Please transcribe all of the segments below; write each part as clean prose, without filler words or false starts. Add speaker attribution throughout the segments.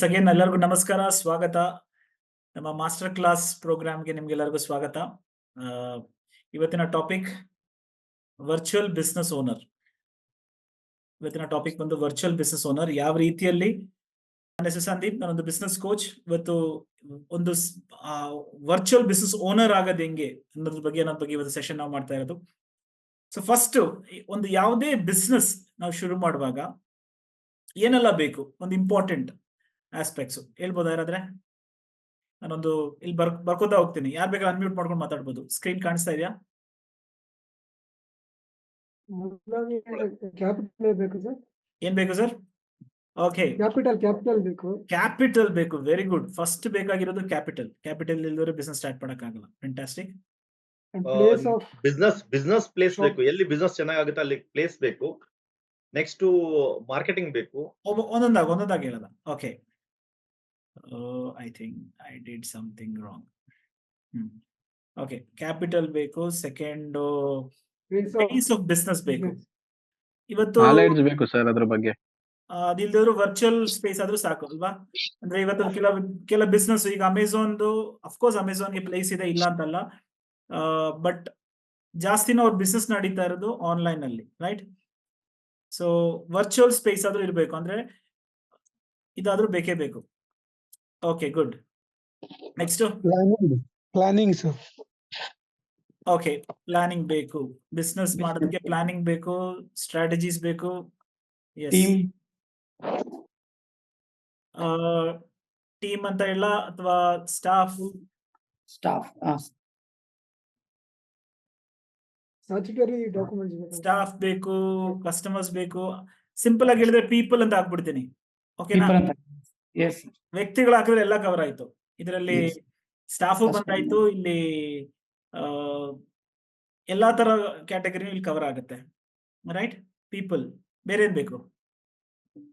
Speaker 1: Again ಎಲ್ಲರಿಗೂ ನಮಸ್ಕಾರ, ಸ್ವಾಗತ. ನಮ್ಮ ಮಾಸ್ಟರ್ ಕ್ಲಾಸ್ ಪ್ರೋಗ್ರಾಮ್ಗೆ ನಿಮ್ಗೆಲ್ಲರಿಗೂ ಸ್ವಾಗತ. ಇವತ್ತಿನ ಟಾಪಿಕ್ ವರ್ಚುವಲ್ ಬಿಸ್ನೆಸ್ ಓನರ್. ಇವತ್ತಿನ ಟಾಪಿಕ್ ಬಂದು ವರ್ಚುವಲ್ ಬಿಸ್ನೆಸ್ ಓನರ್. ಯಾವ ರೀತಿಯಲ್ಲಿ ನನ್ನ ಹೆಸರು ಸಂದೀಪ್, ನಾನೊಂದು ಬಿಸ್ನೆಸ್ ಕೋಚ್. ಇವತ್ತು ಒಂದು ವರ್ಚುವಲ್ ಬಿಸ್ನೆಸ್ ಓನರ್ ಆಗೋದು ಹೆಂಗೆ ಅನ್ನೋದ್ರ ಬಗ್ಗೆ ಇವತ್ತು ಸೆಷನ್ ನಾವು ಮಾಡ್ತಾ ಇರೋದು. ಸೊ ಫಸ್ಟ್, ಒಂದು ಯಾವುದೇ ಬಿಸ್ನೆಸ್ ನಾವು ಶುರು ಮಾಡುವಾಗ ಏನೆಲ್ಲ ಬೇಕು, ಒಂದು ಇಂಪಾರ್ಟೆಂಟ್ ಆಸ್ಪೆಕ್ಟ್ಸ್ ಹೇಳ್ಬೋದಾ ಯಾರಾದ್ರೆ? ನಾನೊಂದು ಇಲ್ಲಿ ಬರ್ಕೋತಾ ಹೋಗ್ತೀನಿ. ಯಾರು ಬೇಕಾದ್ರೆ ಅನ್ಮ್ಯೂಟ್ ಮಾಡ್ಕೊಂಡು ಮಾತಾಡ್ಬೋದು. ಸ್ಕ್ರೀನ್ ಕಾಣಿಸ್ತಾ ಇದೆಯಾ? ಏನ್ ಬೇಕು ಸರ್? ಓಕೆ, ಕ್ಯಾಪಿಟಲ್ ಬೇಕು. Very good. ಫಸ್ಟ್ ಬೇಕಾಗಿರೋದು ಕ್ಯಾಪಿಟಲ್. ಕ್ಯಾಪಿಟಲ್ ಇಲ್ಲದ್ರೆ ಬಿಸ್ನೆಸ್ ಸ್ಟಾರ್ಟ್ ಮಾಡಕ್ಕಾಗಲ್ಲ. ಫ್ಯಾಂಟಾಸ್ಟಿಕ್.
Speaker 2: ಬಿಸ್ನೆಸ್ ಪ್ಲೇಸ್ ಬೇಕು. ಎಲ್ಲಿ ಬಿಸ್ನೆಸ್ ಚೆನ್ನಾಗುತ್ತೆ ಅಲ್ಲಿ ಪ್ಲೇಸ್ ಬೇಕು. ನೆಕ್ಸ್ಟ್ ಮಾರ್ಕೆಟಿಂಗ್ ಬೇಕು.
Speaker 1: ಒಂದೊಂದಾಗಿ ಹೇಳೋದ. Okay, I think I did something wrong. Okay, capital ಬೇಕು. ಸೆಕೆಂಡ್, ಪ್ಲೇಸ್ ಆಫ್ ಬಿಸ್ನೆಸ್ ಬೇಕು. ಇವತ್ತು
Speaker 3: ನಾಲೆಡ್ಜ್ ಬೇಕು ಸರ್ ಅದ್ರ ಬಗ್ಗೆ.
Speaker 1: ಅದಿಲ್ದವರು ವರ್ಚುವಲ್ ಸ್ಪೇಸ್ ಆದ್ರೂ ಸಾಕು ಅಲ್ವಾ? ಅಂದ್ರೆ ಇವತ್ತು ಕೆಲ ಬಿಸ್ನೆಸ್, ಈಗ ಅಮೆಝಾನ್ದು, ಅಫ್ಕೋರ್ಸ್ ಅಮೆಝಾನ್ಗೆ ಪ್ಲೇಸ್ ಇದೆ, ಇಲ್ಲ ಅಂತಲ್ಲ. ಬಟ್ ಜಾಸ್ತಿನ ಅವ್ರ ಬಿಸ್ನೆಸ್ ನಡೀತಾ ಇರೋದು ಆನ್ಲೈನ್ ಅಲ್ಲಿ, ರೈಟ್? ಸೊ ವರ್ಚುವಲ್ ಸ್ಪೇಸ್ ಆದ್ರೂ ಇರಬೇಕು, ಅಂದ್ರೆ ಇದಾದ್ರೂ ಬೇಕೇ ಬೇಕು. Okay, good. Next
Speaker 4: planning sir.
Speaker 1: Okay, planning ಬೇಕು. ಬಿಸ್ನೆಸ್ ಮಾಡೋದಕ್ಕೆ ಪ್ಲಾನಿಂಗ್ ಬೇಕು, ಸ್ಟ್ರಾಟಜೀಸ್ ಬೇಕು. ಟೀಮ್ ಅಂತ ಇಲ್ಲ, ಅಥವಾ ಸ್ಟಾಫ್ ಸ್ಟಾಫ್ ಬೇಕು, ಕಸ್ಟಮರ್ಸ್ ಬೇಕು. ಸಿಂಪಲ್ ಆಗಿ ಹೇಳಿದ್ರೆ ಪೀಪಲ್ ಅಂತ ಹಾಕ್ಬಿಡ್ತೀನಿ. ಓಕೆನಾ? ವ್ಯಕ್ತಿಗಳು ಹಾಕಿದ್ರೆ ಎಲ್ಲ ಕವರ್ ಆಯ್ತು. ಇದರಲ್ಲಿ ಸ್ಟಾಫು ಬಂದಾಯ್ತು, ಇಲ್ಲಿ ಎಲ್ಲಾ ತರ ಕ್ಯಾಟಗರಿ ಇಲ್ಲಿ ಕವರ್ ಆಗುತ್ತೆ, ರೈಟ್? ಪೀಪಲ್. ಬೇರೆ ಏನ್ ಬೇಕು?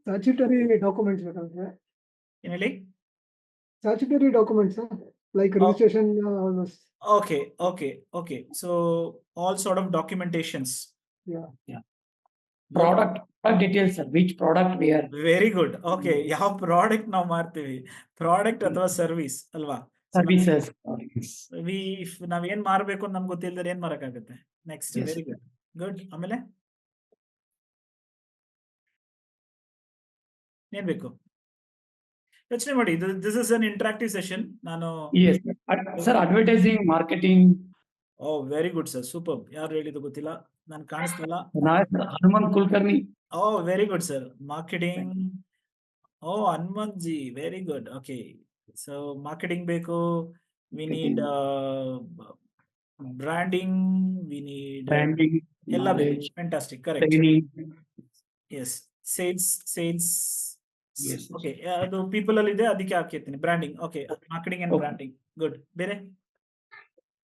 Speaker 4: ಸ್ಟ್ಯಾಚ್ಯುಟರಿ ಡಾಕ್ಯುಮೆಂಟ್ಸ್ ಬೇಕಂದ್ರೆ.
Speaker 1: ಏನ್ ಹೇಳಿ?
Speaker 4: Statutory documents like registration.
Speaker 1: Okay okay okay. So all sort of documentations.
Speaker 5: Product details, which product we are.
Speaker 1: Very good. Okay, ಯಾವ ಪ್ರಾಡಕ್ಟ್ ನಾವು ಮಾಡ್ತೀವಿ, ಪ್ರಾಡಕ್ಟ್ ಅಥವಾ ಸರ್ವಿಸ್ ಅಲ್ವಾ?
Speaker 5: ಸರ್ವಿಸಸ್.
Speaker 1: ನಾವ್ ಏನ್ ಮಾರ್ಬೇಕು ಅಂತ ನಮ್ಗೆ ಗೊತ್ತಿಲ್ಲದ್ರೆ ಏನ್ ಮಾರಕ್ಕಾಗುತ್ತೆ? ನೆಕ್ಸ್ಟ್. Very good, good. ಆಮೇಲೆ ಏನ್ ಬೇಕು? ಯೋಚನೆ ಮಾಡಿ. This is an interactive session. ನಾನು
Speaker 5: sir advertising, marketing.
Speaker 1: Oh, very good sir, super. ಯಾರು ಹೇಳಿದ್ದು ಗೊತ್ತಿಲ್ಲ, ನಾನು ಕಾಣಿಸ್ತಲ್ಲ.
Speaker 5: Hanumant Kulkarni.
Speaker 1: Oh, very good sir. Marketing. Oh, Hanumant ji, very good. Okay, so marketing ಬೇಕು. We need branding, we need
Speaker 5: branding
Speaker 1: ಎಲ್ಲ ಬೇಕು. Fantastic, correct. Yes, sales. Okay, ಅದು ಪೀಪಲ್ ಅಲ್ಲಿ ಇದೆ, ಅದಕ್ಕೆ ಹಾಕಿರ್ತೀನಿ branding. Okay, marketing and branding. Good. ಬೇರೆ?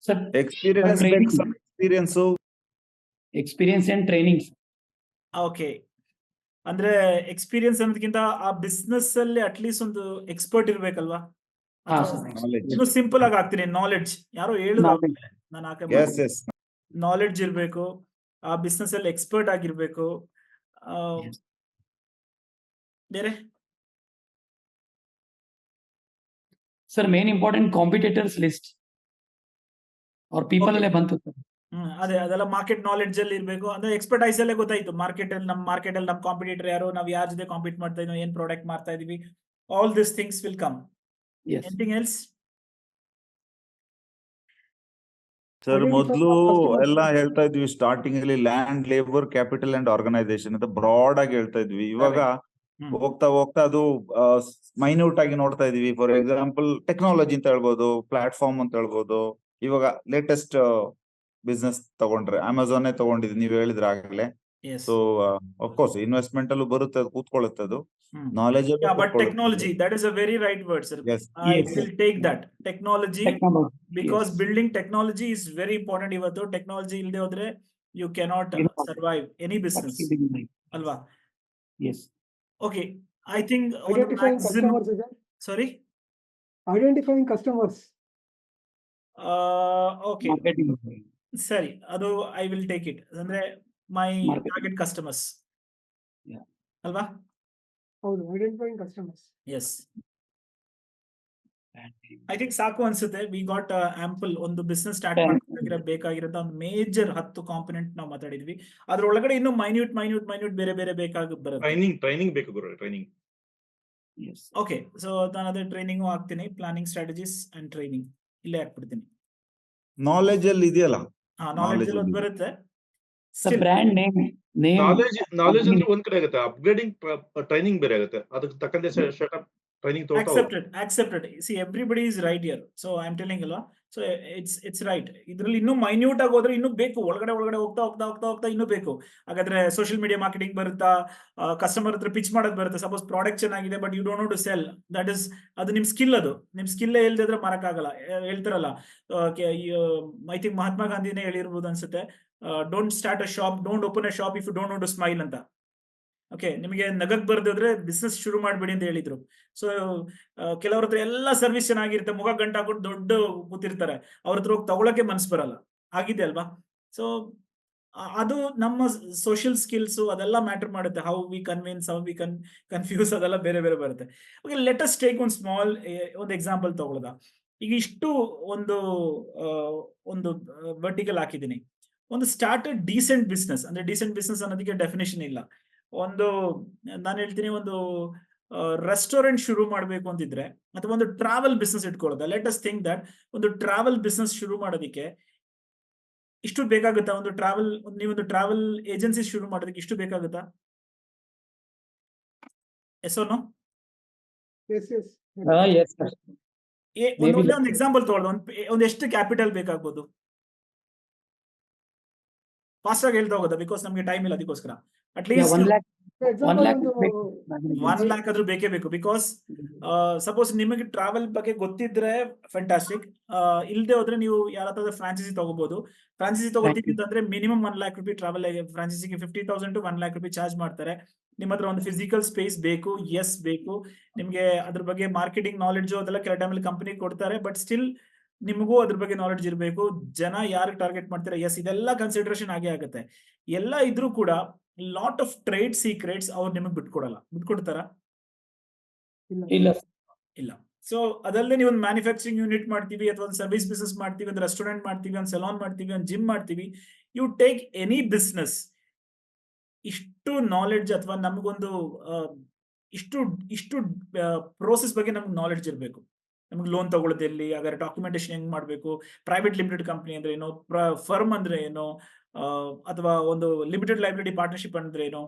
Speaker 5: Sir experience and training.
Speaker 1: Okay, ಅಂದ್ರೆ ಎಕ್ಸ್ಪೀರಿಯನ್ಸ್ ಅನ್ನೋದಕ್ಕಿಂತ ಆ ಬಿಸ್ನೆಸ್ ಅಲ್ಲಿ ಅಟ್ಲೀಸ್ಟ್ ಒಂದು ಎಕ್ಸ್ಪರ್ಟ್ ಇರ್ಬೇಕಲ್ವಾ? ಇನ್ನು ಸಿಂಪಲ್ ಆಗಿ ಹಾಕ್ತೀನಿ, ನಾಲೆಡ್ಜ್. ಯಾರೋ ಹೇಳಿದ್ರು, ನಾನು ಹಾಕಿ ನಾಲೆಡ್ಜ್ ಇರ್ಬೇಕು, ಆ ಬಿಸ್ನೆಸ್ ಅಲ್ಲಿ ಎಕ್ಸ್ಪರ್ಟ್ ಆಗಿರ್ಬೇಕು. ಬೇರೆ?
Speaker 5: Sir main important competitors list ಅವ್ರ ಪೀಪಲ್ ಅಲ್ಲೇ ಬಂತು.
Speaker 1: ಅದೇ, ಅದೆಲ್ಲ ಮಾರ್ಕೆಟ್ ನಾಲೆಡ್ಜ್ ಅಲ್ಲಿ ಇರ್ಬೇಕು. ಅಂದ್ರೆ ಎಕ್ಸ್ಪರ್ಟೈಸ್ ಅಲ್ಲೇ ಗೊತ್ತಾಯ್ತು ಮಾರ್ಕೆಟ್ ಅಲ್ಲಿ, ನಮ್ಮ ಕಾಂಪಿಟೇಟರ್ ಯಾರು, ನಾವು ಯಾರ ಜೊತೆ ಕಾಂಪೀಟ್ ಮಾಡ್ತಾ ಇದೀವಿ, ಏನ್ ಪ್ರಾಡಕ್ಟ್ ಮಾಡ್ತಾ ಇದೀವಿ. All this things will come. Anything else?
Speaker 6: Sir, ಮೊದಲು ಎಲ್ಲ ಹೇಳ್ತಾ ಇದ್ವಿ ಸ್ಟಾರ್ಟಿಂಗ್ ಅಲ್ಲಿ land, labour, capital and organisation ಅಂತ ಬ್ರಾಡ್ ಆಗಿ ಹೇಳ್ತಾ ಇದ್ವಿ. ಇವಾಗ ಹೋಗ್ತಾ ಹೋಗ್ತಾ ಅದು ಮೈನ್ಯೂಟ್ ಆಗಿ ನೋಡ್ತಾ ಇದೀವಿ. ಫಾರ್ ಎಕ್ಸಾಂಪಲ್ ಟೆಕ್ನಾಲಜಿ ಅಂತ ಹೇಳ್ಬೋದು, ಪ್ಲಾಟ್ಫಾರ್ಮ್ ಅಂತ ಹೇಳ್ಬೋದು. ಇವಾಗ ಲೇಟೆಸ್ಟ್ ಬಿಸ್ನೆಸ್ ತಗೊಂಡ್ರೆ ಅಮೆಝಾನ್ ತಗೊಂಡಿದ್ವಿ, ನೀವು ಹೇಳಿದ್ರೆ ಆಗ್ಲೇ. ಸೊ ಅಫ್ಕೋರ್ಸ್ ಇನ್ವೆಸ್ಟ್ಮೆಂಟ್ ಅಲ್ಲೂ ಬರುತ್ತೆ, ಅದು ಕೂತ್ಕೊಳ್ಳುತ್ತೆ. ಅದು knowledge.
Speaker 1: But technology, that is a very right word sir. I will take that. Technology, because building technology is very important. ಇವತ್ತು ಟೆಕ್ನಾಲಜಿ ಇಲ್ಲದೆ ಹೋದ್ರೆ you cannot survive any business ಅಲ್ವಾ? Okay, I think sorry,
Speaker 4: identifying customers.
Speaker 1: Okay, ಸರಿ, ಅದು I will take it. ಅಂದ್ರೆ ಮೈ target customers ಅಲ್ವಾ?
Speaker 4: ಹೌದು, identifying customers.
Speaker 1: Yes, I think ಸಾಕು ಅನ್ಸುತ್ತೆ. ವಿ ಗಾಟ್ ಆಂಪಲ್ ಒಂದು ಬಿಸ್ನೆಸ್ ಸ್ಟಾರ್ಟ್ ಮಾಡ್ಬೇಕಾಗಿರೋ ಬೇಕಾಗಿರೋ ಒಂದು ಮೇಜರ್ 10 ಕಾಂಪೊನೆಂಟ್ ನಾವು ಮಾತಾಡಿದ್ವಿ. ಅದ್ರೊಳಗಡೆ ಇನ್ನೂ ಮೈನ್ಯೂಟ್ ಬೇರೆ ಬೇರೆ ಬೇಕಾಗಿ ಬರುತ್ತೆ.
Speaker 2: ಟ್ರೈನಿಂಗ್ ಬೇಕು ಗುರು, ಟ್ರೈನಿಂಗ್.
Speaker 1: ಓಕೆ, ಸೊ ನಾನು ಅದೇ ಟ್ರೈನಿಂಗು ಹಾಕ್ತೀನಿ. ಪ್ಲಾನಿಂಗ್, ಸ್ಟ್ರಾಟಜೀಸ್ ಅಂಡ್ ಟ್ರೈನಿಂಗ್ ಇಲ್ಲೇ ಹಾಕ್ಬಿಡ್ತೀನಿ.
Speaker 6: ನಾಲೆಜ್ ಅಲ್ಲಿ ಇದೆಯಲ್ಲ,
Speaker 1: ನಾಲೆಡ್ಜ್ ಅಲ್ಲಿ ಒಂದು ಬರುತ್ತೆ.
Speaker 5: ಸರ್ ಬ್ರ್ಯಾಂಡ್ ನೇಮ್
Speaker 2: ನಾಲೆಜ್ ಅಂದ್ರೆ ಒಂದ್ ಕಡೆ ಆಗುತ್ತೆ, ಅಪ್ಗ್ರೇಡಿಂಗ್ ಟ್ರೈನಿಂಗ್ ಬೇರೆ ಆಗುತ್ತೆ. ಅದಕ್ಕೆ ತಕ್ಕಂತೆ setup training
Speaker 1: accepted. See, everybody is right here. So I'm telling you, so it's right. ಇದ್ರಲ್ಲಿ ಇನ್ನೂ ಮೈನ್ಯೂಟ್ ಆಗಿ ಹೋದ್ರೆ ಇನ್ನೂ ಬೇಕು, ಒಳಗಡೆ ಹೋಗ್ತಾ ಇನ್ನೂ ಬೇಕು. ಹಾಗಾದ್ರೆ ಸೋಷಿಯಲ್ ಮೀಡಿಯಾ ಮಾರ್ಕೆಟಿಂಗ್ ಬರುತ್ತಾ, ಕಸ್ಟಮರ್ ಹತ್ರ ಪಿಚ್ ಮಾಡೋದು ಬರುತ್ತೆ. ಸಪೋಸ್ ಪ್ರಾಡಕ್ಟ್ ಚೆನ್ನಾಗಿದೆ but you don't know to sell, that is ಅದು ನಿಮ್ ಸ್ಕಿಲ್. ಅದು ನಿಮ್ ಸ್ಕಿಲ್ ಇಲ್ದಿದ್ರೆ ಮಾರಕ್ಕಾಗಲ್ಲ. ಹೇಳ್ತಾರಲ್ಲ, ಐ ಥಿಂಕ್ ಮಹಾತ್ಮ ಗಾಂಧಿನೇ ಹೇಳಿರ್ಬೋದು ಅನ್ಸುತ್ತೆ, don't start a shop, don't open a shop if you don't know to smile ಅಂತ. ಓಕೆ, ನಿಮಗೆ ನಗಕ್ ಬರ್ದಿದ್ರೆ ಬಿಸ್ನೆಸ್ ಶುರು ಮಾಡ್ಬೇಡಿ ಅಂತ ಹೇಳಿದ್ರು. ಸೊ ಕೆಲವ್ರ ಹತ್ರ ಎಲ್ಲ ಸರ್ವಿಸ್ ಚೆನ್ನಾಗಿರುತ್ತೆ, ಮುಖ ಗಂಟು ಹಾಕೊಂಡು ದೊಡ್ಡ ಕೂತಿರ್ತಾರೆ, ಅವ್ರ ಹತ್ರ ಹೋಗಿ ತಗೊಳಕ್ಕೆ ಮನ್ಸು ಬರಲ್ಲ. ಆಗಿದೆ ಅಲ್ವಾ? ಸೊ ಅದು ನಮ್ಮ ಸೋಷಿಯಲ್ ಸ್ಕಿಲ್ಸ್ ಅದೆಲ್ಲ ಮ್ಯಾಟರ್ ಮಾಡುತ್ತೆ. How we convince, how we confuse, ಅದೆಲ್ಲ ಬೇರೆ ಬೇರೆ ಬರುತ್ತೆ. ಓಕೆ, ಲೆಟ್ ಅಸ್ ಟೇಕ್ ಒಂದು ಸ್ಮಾಲ್ ಒಂದು ಎಕ್ಸಾಂಪಲ್ ತಗೊಳ್ಳೋದ. ಈಗ ಇಷ್ಟು ಒಂದು ವರ್ಟಿಕಲ್ ಹಾಕಿದ್ದೀನಿ. ಒಂದು ಸ್ಟಾರ್ಟ್ ಡೀಸೆಂಟ್ ಬಿಸ್ನೆಸ್, ಅಂದ್ರೆ ಡೀಸೆಂಟ್ ಬಿಸ್ನೆಸ್ ಅನ್ನೋದಕ್ಕೆ ಡೆಫಿನೇಷನ್ ಇಲ್ಲ. ನಾನು ಹೇಳ್ತೀನಿ, ಒಂದು ರೆಸ್ಟೋರೆಂಟ್ ಶುರು ಮಾಡಬೇಕು ಅಂತಿದ್ರೆ, ಅಥವಾ ಒಂದು ಟ್ರಾವೆಲ್ ಬಿಸ್ನೆಸ್ ಇಟ್ಕೊಳ್ಳೋದ. ಲೆಟ್ ಅಸ್ ಥಿಂಕ್ ದಟ್ ಒಂದು ಟ್ರಾವೆಲ್ ಬಿಸ್ನೆಸ್ ಶುರು ಮಾಡೋದಕ್ಕೆ ಇಷ್ಟು ಬೇಕಾಗುತ್ತಾ? ನೀವೊಂದು ಟ್ರಾವೆಲ್ ಏಜೆನ್ಸಿ ಶುರು ಮಾಡೋದಕ್ಕೆ ಇಷ್ಟು ಬೇಕಾಗುತ್ತಾ? Yes or no? ಒಂದು ಎಕ್ಸಾಂಪಲ್ ತಗೊಳ್ಳೋದು. ಒಂದು ಎಷ್ಟು ಕ್ಯಾಪಿಟಲ್ ಬೇಕಾಗ್ಬೋದು? ಫಾಸ್ಟ್ ಆಗಿ ಹೇಳ್ತಾ ಹೋಗೋದಾ, ಬಿಕಾಸ್ ನಮ್ಗೆ ಟೈಮ್ ಇಲ್ಲ, ಅದಕ್ಕೋಸ್ಕರ. ಅಟ್ಲೀಸ್ಟ್
Speaker 5: 1 lakh
Speaker 1: 1 lakh ಆದ್ರೂ ಬೇಕೇ ಬೇಕು. ಬಿಕಾಸ್ ಸಪೋಸ್ ನಿಮಗೆ ಟ್ರಾವೆಲ್ ಬಗ್ಗೆ ಗೊತ್ತಿದ್ರೆ ಫ್ಯಾಂಟಾಸ್ಟಿಕ್, ಇಲ್ಲದೆ ಹೋದ್ರೆ ನೀವು ಯಾರಾದ್ರೂ ಫ್ರಾಂಚೈಸಿ ತಗೋಬಹುದು. ಫ್ರಾಂಚೈಸಿ ತಗೋತೀವಿ ಅಂತಂದ್ರೆ ಮಿನಿಮಮ್ 1 lakh ರೂಪಾಯಿ ಟ್ರಾವೆಲ್ ಫ್ರಾಂಚೈಸಿಗೆ 50,000 to 1 lakh ರೂಪಾಯಿ ಚಾರ್ಜ್ ಮಾಡ್ತಾರೆ. ನಿಮ್ಮ ಹತ್ರ ಒಂದು ಫಿಸಿಕಲ್ ಸ್ಪೇಸ್ ಬೇಕು, ಎಸ್ ಬೇಕು. ನಿಮ್ಗೆ ಅದ್ರ ಬಗ್ಗೆ ಮಾರ್ಕೆಟಿಂಗ್ ನಾಲೆಡ್ಜ್ ಅದೆಲ್ಲ ಕೆಲ ಟೈಮಲ್ಲಿ ಕಂಪನಿ ಕೊಡ್ತಾರೆ, ಬಟ್ ಸ್ಟಿಲ್ ನಿಮಗೂ ಅದ್ರ ಬಗ್ಗೆ ನಾಲೆಡ್ಜ್ ಇರಬೇಕು. ಜನ ಯಾರಿಗೆ ಟಾರ್ಗೆಟ್ ಮಾಡ್ತಾರೆ, ಎಸ್, ಇದೆಲ್ಲ ಕನ್ಸಿಡರೇಷನ್ ಆಗೇ ಆಗುತ್ತೆ. ಎಲ್ಲ ಇದ್ರೂ ಕೂಡ ಲಾಟ್ ಆಫ್ ಟ್ರೇಡ್ ಸೀಕ್ರೆಟ್ಸ್ ಅವ್ರು ನಿಮಗೆ ಬಿಟ್ಕೊಡ್ತಾರ? ಇಲ್ಲ. ಸೊ ಅದಲ್ಲದೆ ನೀವು ಒಂದು ಮ್ಯಾನುಫ್ಯಾಕ್ಚರಿಂಗ್ ಯೂನಿಟ್ ಮಾಡ್ತೀವಿ, ಅಥವಾ ಒಂದು ಸರ್ವಿಸ್ ಬಿಸ್ನೆಸ್ ಮಾಡ್ತೀವಿ, ಒಂದು ರೆಸ್ಟೋರೆಂಟ್ ಮಾಡ್ತೀವಿ, ಒಂದು ಸೆಲಾನ್ ಮಾಡ್ತೀವಿ, ಒಂದು ಜಿಮ್ ಮಾಡ್ತೀವಿ. ಯು ಟೇಕ್ ಎನಿ ಬಿಸ್ನೆಸ್, ಇಷ್ಟು ನಾಲೆಡ್ಜ್ ಅಥವಾ ನಮಗೊಂದು ಇಷ್ಟು ಪ್ರೋಸೆಸ್ ಬಗ್ಗೆ ನಮ್ಗೆ ನಾಲೆಡ್ಜ್ ಇರಬೇಕು. ನಮ್ಗೆ ಲೋನ್ ತಗೊಳ್ಳೋದಲ್ಲಿ ಹಾಗಾದ್ರೆ ಡಾಕ್ಯುಮೆಂಟೇಶನ್ ಹೆಂಗ್ ಮಾಡಬೇಕು, ಪ್ರೈವೇಟ್ ಲಿಮಿಟೆಡ್ ಕಂಪನಿ ಅಂದ್ರೆ ಏನೋ, ಫರ್ಮ್ ಅಂದ್ರೆ ಏನೋ, ಅಥವಾ ಒಂದು ಲಿಮಿಟೆಡ್ ಲೈಬಿಲಿಟಿ ಪಾರ್ಟ್ನರ್ಶಿಪ್ ಅಂದ್ರೆ ಏನೋ,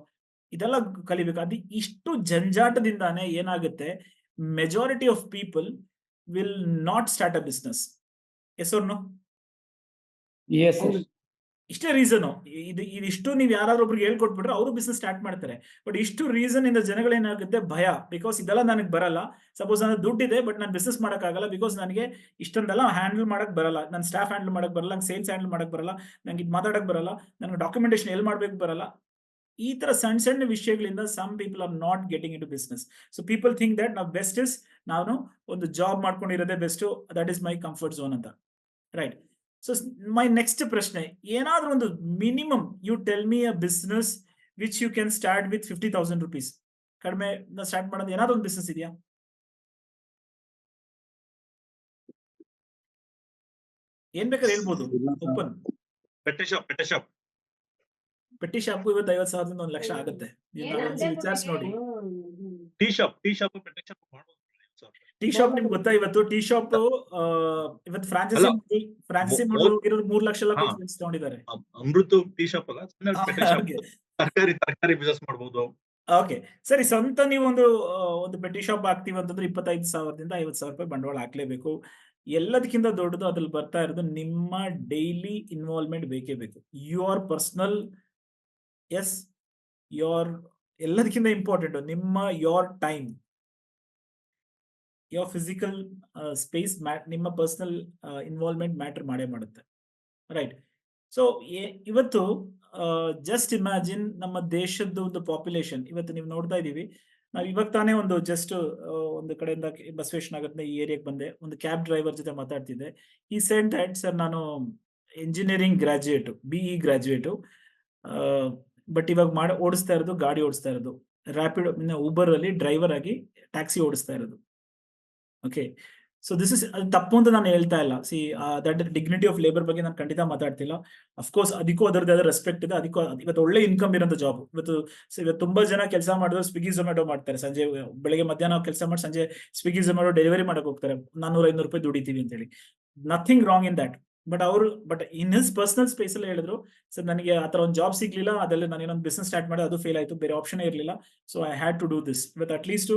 Speaker 1: ಇದೆಲ್ಲ ಕಲಿಬೇಕು. ಅದು ಇಷ್ಟು ಜಂಜಾಟದಿಂದಾನೇ ಏನಾಗುತ್ತೆ, majority of people will not start a business. Yes or no? ಇಷ್ಟೇ ರೀಸನ್. ಇದಿಷ್ಟು ನೀವು ಯಾರಾದ್ರೂ ಒಬ್ರಿಗೆ ಹೇಳ್ಕೊಟ್ಬಿಟ್ರೆ ಅವರು ಬಿಸ್ನೆಸ್ ಸ್ಟಾರ್ಟ್ ಮಾಡ್ತಾರೆ. ಬಟ್ ಇಷ್ಟು ರೀಸನ್ ಇಂದ ಜನಗಳೇನಾಗುತ್ತೆ, ಭಯ. ಬಿಕಾಸ್ ಇದೆಲ್ಲ ನನಗೆ ಬರಲ್ಲ. ಸಪೋಸ್ ನನ್ನ ದುಡ್ಡಿದೆ ಬಟ್ ನಾನು ಬಿಸ್ನೆಸ್ ಮಾಡೋಕ್ಕಾಗಲ್ಲ, ಬಿಕಾಸ್ ನನಗೆ ಇಷ್ಟೊಂದೆಲ್ಲ ಹ್ಯಾಂಡಲ್ ಮಾಡಕ್ ಬರಲ್ಲ, ನನ್ನ ಸ್ಟಾಫ್ ಹ್ಯಾಂಡಲ್ ಮಾಡಕ್ ಬರಲ್ಲ, ನಂಗೆ ಸೇಲ್ಸ್ ಹ್ಯಾಂಡಲ್ ಮಾಡಕ್ ಬರಲ್ಲ, ನಂಗೆ ಇದು ಮಾತಾಡಕ್ ಬರಲ್ಲ, ನನಗೆ ಡಾಕ್ಯುಮೆಂಟೇಶನ್ ಎಲ್ಲಿ ಮಾಡ್ಬೇಕು ಬರಲ್ಲ. ಈ ತರ ಸಣ್ಣ ಸಣ್ಣ ವಿಷಯಗಳಿಂದ some people are not getting into business. So people think that ನಾವು ಬೆಸ್ಟ್ ಇಸ್ ನಾನು ಒಂದು ಜಾಬ್ ಮಾಡ್ಕೊಂಡಿರೋದೇ best, that is my comfort zone ಅಂತ. ರೈಟ್. ಸೊ ಮೈ ನೆಕ್ಸ್ಟ್ ಪ್ರಶ್ನೆ, ಏನಾದ್ರೂ ಒಂದು minimum you tell me a business which you can start with 50,000 rupees. ಕಡಿಮೆ start ಮಾಡೋದು ಏನಾದ್ರು ಒಂದು ಬಿಸ್ನೆಸ್ ಇದೆಯಾ? ಏನ್ ಬೇಕಾದ್ರೆ ಹೇಳ್ಬೋದು. ಓಪನ್ ಪೆಟ್ಟಿ ಶಾಪ್ ಇವತ್ತು 50,000 1 ಲಕ್ಷ ಆಗುತ್ತೆ. ವಿಚಾರಿಸಿ ನೋಡಿ.
Speaker 2: ಟೀ ಶಾಪ್
Speaker 1: ಟೀ ಶಾಪ್ ನಿಮ್ಗೆ ಗೊತ್ತಾ? ಇವತ್ತು ಟೀ ಶಾಪ್ ಇವತ್ತು ಫ್ರಾನ್ಸಿಸಿ ಮಾಡಲು 3 ಲಕ್ಷ ತಗೊಂಡಿದ್ದಾರೆ.
Speaker 2: ಅಮೃತ ಟೀ ಶಾಪ್ ಅಲ್ಲ, ತರಕಾರಿ ಬಿಸ್ನೆಸ್ ಮಾಡಬಹುದು.
Speaker 1: ಓಕೆ, ಸರಿ. ಸ್ವಂತ ನೀವು ಒಂದು ಪೆಟ್ಟಿ ಶಾಪ್ ಹಾಕ್ತೀವಿ ಅಂತಂದ್ರೆ 25,000 50,000 ರೂಪಾಯಿ ಬಂಡವಾಳ ಹಾಕ್ಲೇಬೇಕು. ಎಲ್ಲದಕ್ಕಿಂತ ದೊಡ್ಡದು ಅದ್ರಲ್ಲಿ ಬರ್ತಾ ಇರೋದು ನಿಮ್ಮ ಡೈಲಿ ಇನ್ವಾಲ್ವ್ಮೆಂಟ್ ಬೇಕೇ ಬೇಕು. ಯುವರ್ ಪರ್ಸನಲ್, ಎಸ್, ಎಲ್ಲದಕ್ಕಿಂತ ಇಂಪಾರ್ಟೆಂಟ್ ನಿಮ್ಮ your time, your physical space, ನಿಮ್ಮ ಪರ್ಸನಲ್ ಇನ್ವಾಲ್ವ್ಮೆಂಟ್ ಮ್ಯಾಟರ್ ಮಾಡೇ ಮಾಡುತ್ತೆ. ರೈಟ್. ಸೊ ಇವತ್ತು ಜಸ್ಟ್ ಇಮ್ಯಾಜಿನ್ ನಮ್ಮ ದೇಶದ ಒಂದು ಪಾಪ್ಯುಲೇಷನ್. ಇವತ್ತು ನೀವು ನೋಡ್ತಾ ಇದೀವಿ, ನಾವು ಇವಾಗ ತಾನೇ ಒಂದು ಕಡೆಯಿಂದ ಬಸವೇಶ್ವರ ನಗರದ ಈ ಏರಿಯಾಗೆ ಬಂದೆ, ಒಂದು ಕ್ಯಾಬ್ ಡ್ರೈವರ್ ಜೊತೆ ಮಾತಾಡ್ತಿದ್ದೆ. ಈ ಸೆಡ್ ದಟ್ ಸರ್, ನಾನು engineering graduate, BE graduate, but ಇವಾಗ ಓಡಿಸ್ತಾ ಇರೋದು ಗಾಡಿ ಓಡಿಸ್ತಾ ಇರೋದು. ರ್ಯಾಪಿಡ್ ಊಬರ್ ಅಲ್ಲಿ ಡ್ರೈವರ್ ಆಗಿ ಟ್ಯಾಕ್ಸಿ ಓಡಿಸ್ತಾ ಇರೋದು. ಓಕೆ, ಸೊ ದಿಸ್ ಇಸ್ ತಪ್ಪು ಅಂತ ನಾನು ಹೇಳ್ತಾ ಇಲ್ಲ. See that dignity of labour ಬಗ್ಗೆ ನಾನು ಖಂಡಿತ ಮಾತಾಡ್ತಿಲ್ಲ. ಅಫ್ಕೋರ್ಸ್ ಅದಕ್ಕೂ ಅದರದ್ದು ಆದ ರೆಸ್ಪೆಕ್ಟ್ ಇದೆ. ಅದಕ್ಕೂ ಇವತ್ತು ಒಳ್ಳೆ ಇನ್ಕಮ್ ಇರೋಂಥ ಜಾಬ್. ಇವತ್ತು ತುಂಬಾ ಜನ ಕೆಲಸ ಮಾಡಿದ್ರು ಸ್ವಿಗ್ಗಿ ಝೊಮ್ಯಾಟೊ ಮಾಡ್ತಾರೆ. ಸಂಜೆ ಬೆಳಗ್ಗೆ ಮಧ್ಯಾಹ್ನ ಕೆಲಸ ಮಾಡಿ ಸಂಜೆ ಸ್ವಿಗ್ಗಿ ಝೊಮ್ಯಾಟೊ ಡೆಲಿವರಿ ಮಾಡಕ್ ಹೋಗ್ತಾರೆ. 400-500 ರೂಪಾಯಿ ದುಡಿತೀವಿ ಅಂತ ಹೇಳಿ. Nothing wrong in that. But in his personal space ಅಲ್ಲಿ ಹೇಳಿದ್ರು, ಸರ್ ನನಗೆ ಆ ತರ ಒಂದು ಜಾಬ್ ಸಿಗ್ಲಿಲ್ಲ, ಅದರಲ್ಲಿ ನಾನು ಏನೊಂದು ಬಿಸ್ನೆಸ್ ಸ್ಟಾರ್ಟ್ ಮಾಡಿದೆ, ಅದು ಫೇಲ್ ಆಯ್ತು, ಬೇರೆ ಆಪ್ಷನ್ ಇರಲಿಲ್ಲ, so I had to do this. But at least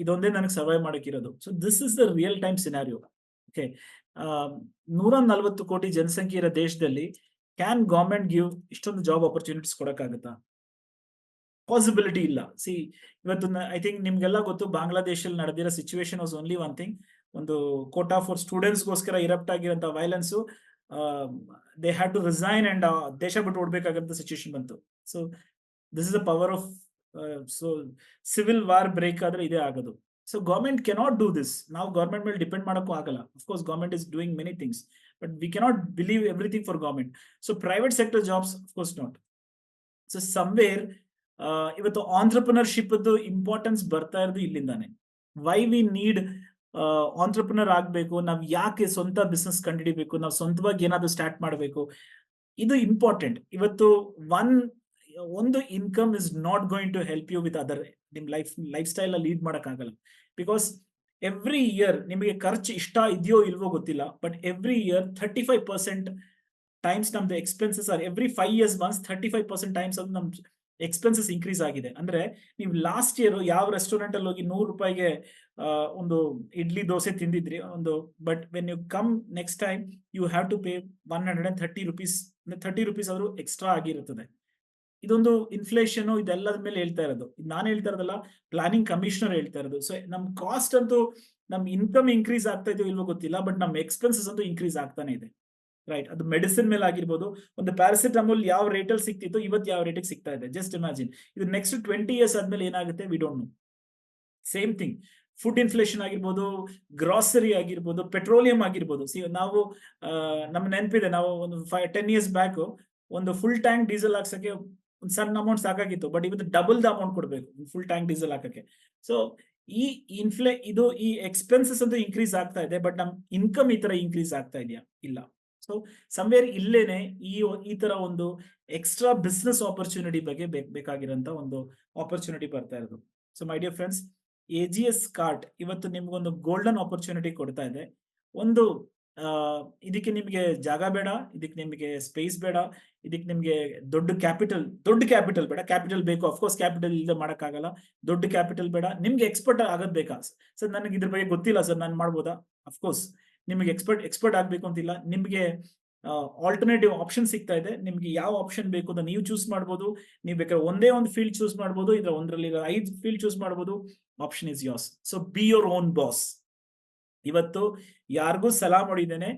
Speaker 1: ಇದೊಂದೇ ನನಗೆ ಸರ್ವೈವ್ ಮಾಡಕ್ಕಿರೋದು. So this is the real time scenario. Okay, 140 ಕೋಟಿ ಜನಸಂಖ್ಯೆ ಇರೋ ದೇಶದಲ್ಲಿ ಕ್ಯಾನ್ ಗವರ್ಮೆಂಟ್ ಗಿವ್ ಇಷ್ಟೊಂದು ಜಾಬ್ ಆಪರ್ಚುನಿಟೀಸ್ ಕೊಡಕ್ಕಾಗತ್ತಾ? ಪಾಸಿಬಿಲಿಟಿ ಇಲ್ಲ. ಸಿ ಇವತ್ತು ಐ ಥಿಂಕ್ ನಿಮ್ಗೆಲ್ಲ ಗೊತ್ತು, ಬಾಂಗ್ಲಾದೇಶಲ್ಲಿ ನಡೆದಿರೋ situation was only one thing. ಒಂದು ಕೋಟಾ ಫಾರ್ ಸ್ಟೂಡೆಂಟ್ಸ್ಗೋಸ್ಕರ ಇರಪ್ಟ್ ಆಗಿರೋಂಥ violence, they had to resign and ದೇಶ ಬಿಟ್ಟು ಓಡ್ಬೇಕಾಗಂತ ಸಿಚುವೇಶನ್ ಬಂತು. So this is the power of so civil war break ಆದ್ರೆ ಇದೇ ಆಗೋದು. So government cannot do this. ನಾವು ಗವರ್ಮೆಂಟ್ ಮೇಲೆ ಡಿಪೆಂಡ್ ಮಾಡೋಕ್ಕೂ ಆಗಲ್ಲ. Of course government is doing many things, but we cannot believe everything for government. So private sector jobs of course not. So somewhere ಇವತ್ತು entrepreneurship importance ಬರ್ತಾ ಇರೋದು ಇಲ್ಲಿಂದಾನೆ. ವೈ ವಿ ನೀಡ್ ಆಂಟ್ರಪ್ರಿನರ್ ಆಗ್ಬೇಕು, ನಾವ್ ಯಾಕೆ ಸ್ವಂತ ಬಿಸ್ನೆಸ್ ಕಂಡುಹಿಡಿಬೇಕು, ನಾವು ಸ್ವಂತವಾಗಿ ಏನಾದ್ರು ಸ್ಟಾರ್ಟ್ ಮಾಡಬೇಕು, ಇದು ಇಂಪಾರ್ಟೆಂಟ್. ಇವತ್ತು ಒಂದು income is not going to help you with other. ನಿಮ್ ಲೈಫ್ ಸ್ಟೈಲ್ ಲೀಡ್ ಮಾಡಕ್ ಆಗಲ್ಲ. ಬಿಕಾಸ್ ಎವ್ರಿ ಇಯರ್ ನಿಮಗೆ ಖರ್ಚು ಇಷ್ಟ ಇದೆಯೋ ಇಲ್ವೋ ಗೊತ್ತಿಲ್ಲ, ಬಟ್ ಎವ್ರಿ ಇಯರ್ 35% ಟೈಮ್ಸ್ ನಮ್ದು expenses are every 5 years once 35% times ಅದು ನಮ್ ಎಕ್ಸ್ಪೆನ್ಸಸ್ ಇನ್ಕ್ರೀಸ್ ಆಗಿದೆ. ಅಂದ್ರೆ ನೀವು ಲಾಸ್ಟ್ ಇಯರ್ ಯಾವ ರೆಸ್ಟೋರೆಂಟ್ ಅಲ್ಲಿ ಹೋಗಿ 100 ರೂಪಾಯಿಗೆ ಒಂದು ಇಡ್ಲಿ ದೋಸೆ ತಿಂದಿದ್ರಿ but when you come next time you have to pay 130 rupees. 30 rupees ಆದ್ರೂ ಎಕ್ಸ್ಟ್ರಾ ಆಗಿರುತ್ತದೆ. ಇದೊಂದು ಇನ್ಫ್ಲೇಷನ್ ಇದೆಲ್ಲದ ಮೇಲೆ ಹೇಳ್ತಾ ಇರೋದು. ನಾನು ಹೇಳ್ತಾ ಇರೋದಲ್ಲ, ಪ್ಲಾನಿಂಗ್ ಕಮಿಷನರ್ ಹೇಳ್ತಾ ಇರೋದು. ಸೊ ನಮ್ ಕಾಸ್ಟ್ ಅಂತೂ, ನಮ್ ಇನ್ಕಮ್ ಇನ್ಕ್ರೀಸ್ ಆಗ್ತಾ ಇದೆಯೋ ಇಲ್ವೋ ಗೊತ್ತಿಲ್ಲ, ಬಟ್ ನಮ್ ಎಕ್ಸ್ಪೆನ್ಸಸ್ ಅಂತೂ ಇನ್ಕ್ರೀಸ್ ಆಗ್ತಾನೆ ಇದೆ. ರೈಟ್, ಅದು ಮೆಡಿಸಿನ್ ಮೇಲೆ ಆಗಿರ್ಬೋದು. ಒಂದು ಪ್ಯಾರಾಸಿಟಮೋಲ್ ಯಾವ ರೇಟಲ್ಲಿ ಸಿಕ್ತಿತ್ತು, ಇವತ್ತು ಯಾವ ರೇಟಿಗೆ ಸಿಗ್ತಾ ಇದೆ, ಜಸ್ಟ್ ಇಮ್ಯಾಜಿನ್. ಇದು ನೆಕ್ಸ್ಟ್ 20 years ಆದ್ಮೇಲೆ ಏನಾಗುತ್ತೆ, we don't know. Same thing food inflation ಆಗಿರ್ಬೋದು, ಗ್ರಾಸರಿ ಆಗಿರ್ಬೋದು, ಪೆಟ್ರೋಲಿಯಂ ಆಗಿರ್ಬೋದು. ನಾವು ನಮ್ ನೆನಪಿದೆ, ನಾವು ಒಂದು 10 years ಬ್ಯಾಕ್ ಒಂದು ಫುಲ್ ಟ್ಯಾಂಕ್ ಡೀಸೆಲ್ ಹಾಕ್ಸಕ್ಕೆ ಒಂದು ಸಣ್ಣ ಅಮೌಂಟ್ ಸಾಕಾಗಿತ್ತು, ಬಟ್ ಇವತ್ತು ಡಬಲ್ ದ ಅಮೌಂಟ್ ಕೊಡ್ಬೇಕು ಫುಲ್ ಟ್ಯಾಂಕ್ ಡೀಸೆಲ್ ಹಾಕಕ್ಕೆ. ಸೊ ಈ ಎಕ್ಸ್ಪೆನ್ಸಸ್ ಅಂತೂ ಇನ್ಕ್ರೀಸ್ ಆಗ್ತಾ ಇದೆ, ಬಟ್ ನಮ್ ಇನ್ಕಮ್ ಈ ತರ ಇನ್ಕ್ರೀಸ್ ಆಗ್ತಾ ಇದೆಯಾ? ಇಲ್ಲ. ಸೊ ಸಮ್ವೇರ್ ಇಲ್ಲೇನೆ ಈ ತರ ಒಂದು ಎಕ್ಸ್ಟ್ರಾ ಬಿಸ್ನೆಸ್ ಆಪರ್ಚುನಿಟಿ ಬಗ್ಗೆ ಬೇಕಾಗಿರೋಂಥ ಒಂದು ಆಪರ್ಚುನಿಟಿ ಬರ್ತಾ ಇರೋದು. So my dear friends, AGS cart ಇವತ್ತು ನಿಮ್ಗೊಂದು ಗೋಲ್ಡನ್ ಆಪರ್ಚುನಿಟಿ ಕೊಡ್ತಾ ಇದೆ. ಒಂದು ಇದಕ್ಕೆ ನಿಮ್ಗೆ ಜಾಗ ಬೇಡ, ಇದಕ್ಕೆ ನಿಮ್ಗೆ ಸ್ಪೇಸ್ ಬೇಡ, ಇದಕ್ಕೆ ನಿಮ್ಗೆ ದೊಡ್ಡ ಕ್ಯಾಪಿಟಲ್ ಬೇಡ. ಕ್ಯಾಪಿಟಲ್ ಬೇಕು, ಅಫ್ಕೋರ್ಸ್ ಕ್ಯಾಪಿಟಲ್ ಇಲ್ಲದೆ ಮಾಡಕ್ಕಾಗಲ್ಲ. ದೊಡ್ಡ ಕ್ಯಾಪಿಟಲ್ ಬೇಡ. ನಿಮ್ಗೆ ಎಕ್ಸ್ಪರ್ಟ್ ಆಗೋದ್ ಬೇಕಾ? ಸರ್ ನನಗೆ ಇದ್ರ ಬಗ್ಗೆ ಗೊತ್ತಿಲ್ಲ ಸರ್, ನಾನು ಮಾಡ್ಬೋದಾ? ಅಫ್ಕೋರ್ಸ್ ನಿಮ್ಗೆ ಎಕ್ಸ್ಪರ್ಟ್ ಆಗ್ಬೇಕು ಅಂತಿಲ್ಲ. ನಿಮ್ಗೆ ಆಲ್ಟರ್ನೇಟಿವ್ ಆಪ್ಷನ್ ಸಿಗ್ತಾ ಇದೆ. ನಿಮ್ಗೆ ಯಾವ ಆಪ್ಷನ್ ಬೇಕು ಅಂತ ನೀವು ಚೂಸ್ ಮಾಡ್ಬೋದು. ನೀವು ಬೇಕಾದ್ರೆ ಒಂದೇ ಒಂದು ಫೀಲ್ಡ್ ಚೂಸ್ ಮಾಡ್ಬೋದು, ಇದ್ರ ಒಂದರಲ್ಲಿ 5 ಫೀಲ್ಡ್ ಚೂಸ್ ಮಾಡ್ಬೋದು. Option is yours. So be your own boss. ಇವತ್ತು ಯಾರಿಗೂ ಸಲಾಮ್ ಹೊಡಿದೇನೆ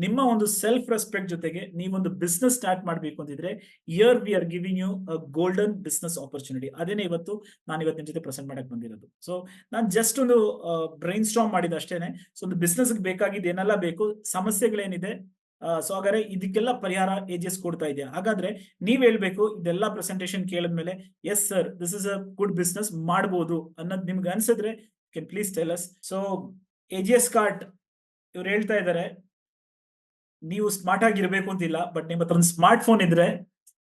Speaker 1: ನಿಮ್ಮ ಒಂದು ಸೆಲ್ಫ್ ರೆಸ್ಪೆಕ್ಟ್ ಜೊತೆಗೆ ನೀವೊಂದು ಬಿಸ್ನೆಸ್ ಸ್ಟಾರ್ಟ್ ಮಾಡ್ಬೇಕು ಅಂತಿದ್ರೆ, here we are giving you a golden business opportunity. ಅದೇನೆ ಇವತ್ತು ನಿಮ್ ಜೊತೆ ಪ್ರೆಸೆಂಟ್ ಮಾಡಕ್ ಬಂದಿರೋದು. ಸೊ ನಾನು ಜಸ್ಟ್ ಒಂದು ಬ್ರೈನ್ ಸ್ಟಾರ್ಮ್ ಮಾಡಿದ ಅಷ್ಟೇನೆ. ಸೊ ಒಂದು ಬಿಸ್ನೆಸ್ ಬೇಕಾಗಿದ್ದು ಏನೆಲ್ಲ ಬೇಕು, ಸಮಸ್ಯೆಗಳೇನಿದೆ, ಸೊ ಹಾಗಾದ್ರೆ ಇದಕ್ಕೆಲ್ಲ ಪರಿಹಾರ AGS ಕೊಡ್ತಾ ಇದೆಯಾ? ಹಾಗಾದ್ರೆ ನೀವ್ ಹೇಳ್ಬೇಕು, ಇದೆಲ್ಲ ಪ್ರೆಸೆಂಟೇಶನ್ ಕೇಳಿದ್ಮೇಲೆ yes sir this is a good business, ಮಾಡ್ಬೋದು ಅನ್ನೋದು ನಿಮ್ಗೆ ಅನ್ಸಿದ್ರೆ can please tell us. So AGS cart ಇವ್ರು ಹೇಳ್ತಾ ಇದ್ದಾರೆ, ನೀವು ಸ್ಮಾರ್ಟ್ ಆಗಿರ್ಬೇಕು ಅಂತಿಲ್ಲ, ಬಟ್ ನಿಮ್ಮ ಹತ್ರ ಒಂದು ಸ್ಮಾರ್ಟ್ ಫೋನ್ ಇದ್ರೆ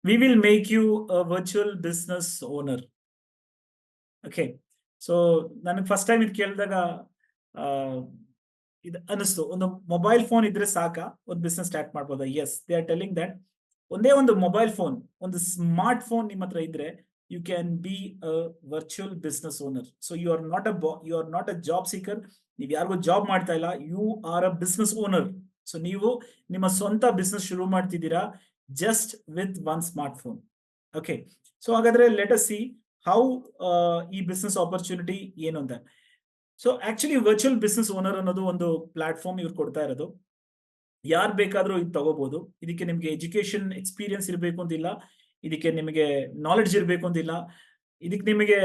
Speaker 1: we will make you a virtual business owner. Okay, so ನನಗೆ ಫಸ್ಟ್ ಟೈಮ್ ಇದು ಕೇಳಿದಾಗ ಇದು ಅನಿಸ್ತು, ಒಂದು ಮೊಬೈಲ್ ಫೋನ್ ಇದ್ರೆ ಸಾಕ ಒಂದು ಬಿಸ್ನೆಸ್ ಸ್ಟಾರ್ಟ್ ಮಾಡ್ಬೋದಾ? Yes, they are telling that ಒಂದೇ ಒಂದು ಮೊಬೈಲ್ ಫೋನ್, ಒಂದು ಸ್ಮಾರ್ಟ್ ಫೋನ್ ನಿಮ್ಮ ಹತ್ರ ಇದ್ರೆ you can be a virtual business owner. So you are not a job seeker. ನೀವು ಯಾರಿಗೂ ಜಾಬ್ ಮಾಡ್ತಾ ಇಲ್ಲ, you are a business owner. So ನೀವು ನಿಮ್ಮ ಸ್ವಂತ ಬಿಸ್ನೆಸ್ ಶುರು ಮಾಡ್ತಿದ್ದೀರಾ just with one smart phone. Okay, so ಹಾಗಾದ್ರೆ ಲೆಟ್ ಅಸ್ ಸಿ ಹೌ ಈ ಬಿಸ್ನೆಸ್ ಆಪರ್ಚುನಿಟಿ ಏನು ಅಂತ. So actually virtual business owner ಅನ್ನೋದು ಒಂದು ಪ್ಲಾಟ್ಫಾರ್ಮ್ ಇವ್ರು ಕೊಡ್ತಾ ಇರೋದು. ಯಾರು ಬೇಕಾದ್ರೂ ಇದು ತಗೋಬಹುದು. ಇದಕ್ಕೆ ನಿಮ್ಗೆ ಎಜುಕೇಶನ್ ಎಕ್ಸ್ಪೀರಿಯನ್ಸ್ ಇರಬೇಕು ಅಂತಿಲ್ಲ, ಇದಕ್ಕೆ ನಿಮಗೆ ನಾಲೆಡ್ಜ್ ಇರಬೇಕು ಅಂತಿಲ್ಲ, ಇದಕ್ಕೆ ನಿಮಗೆ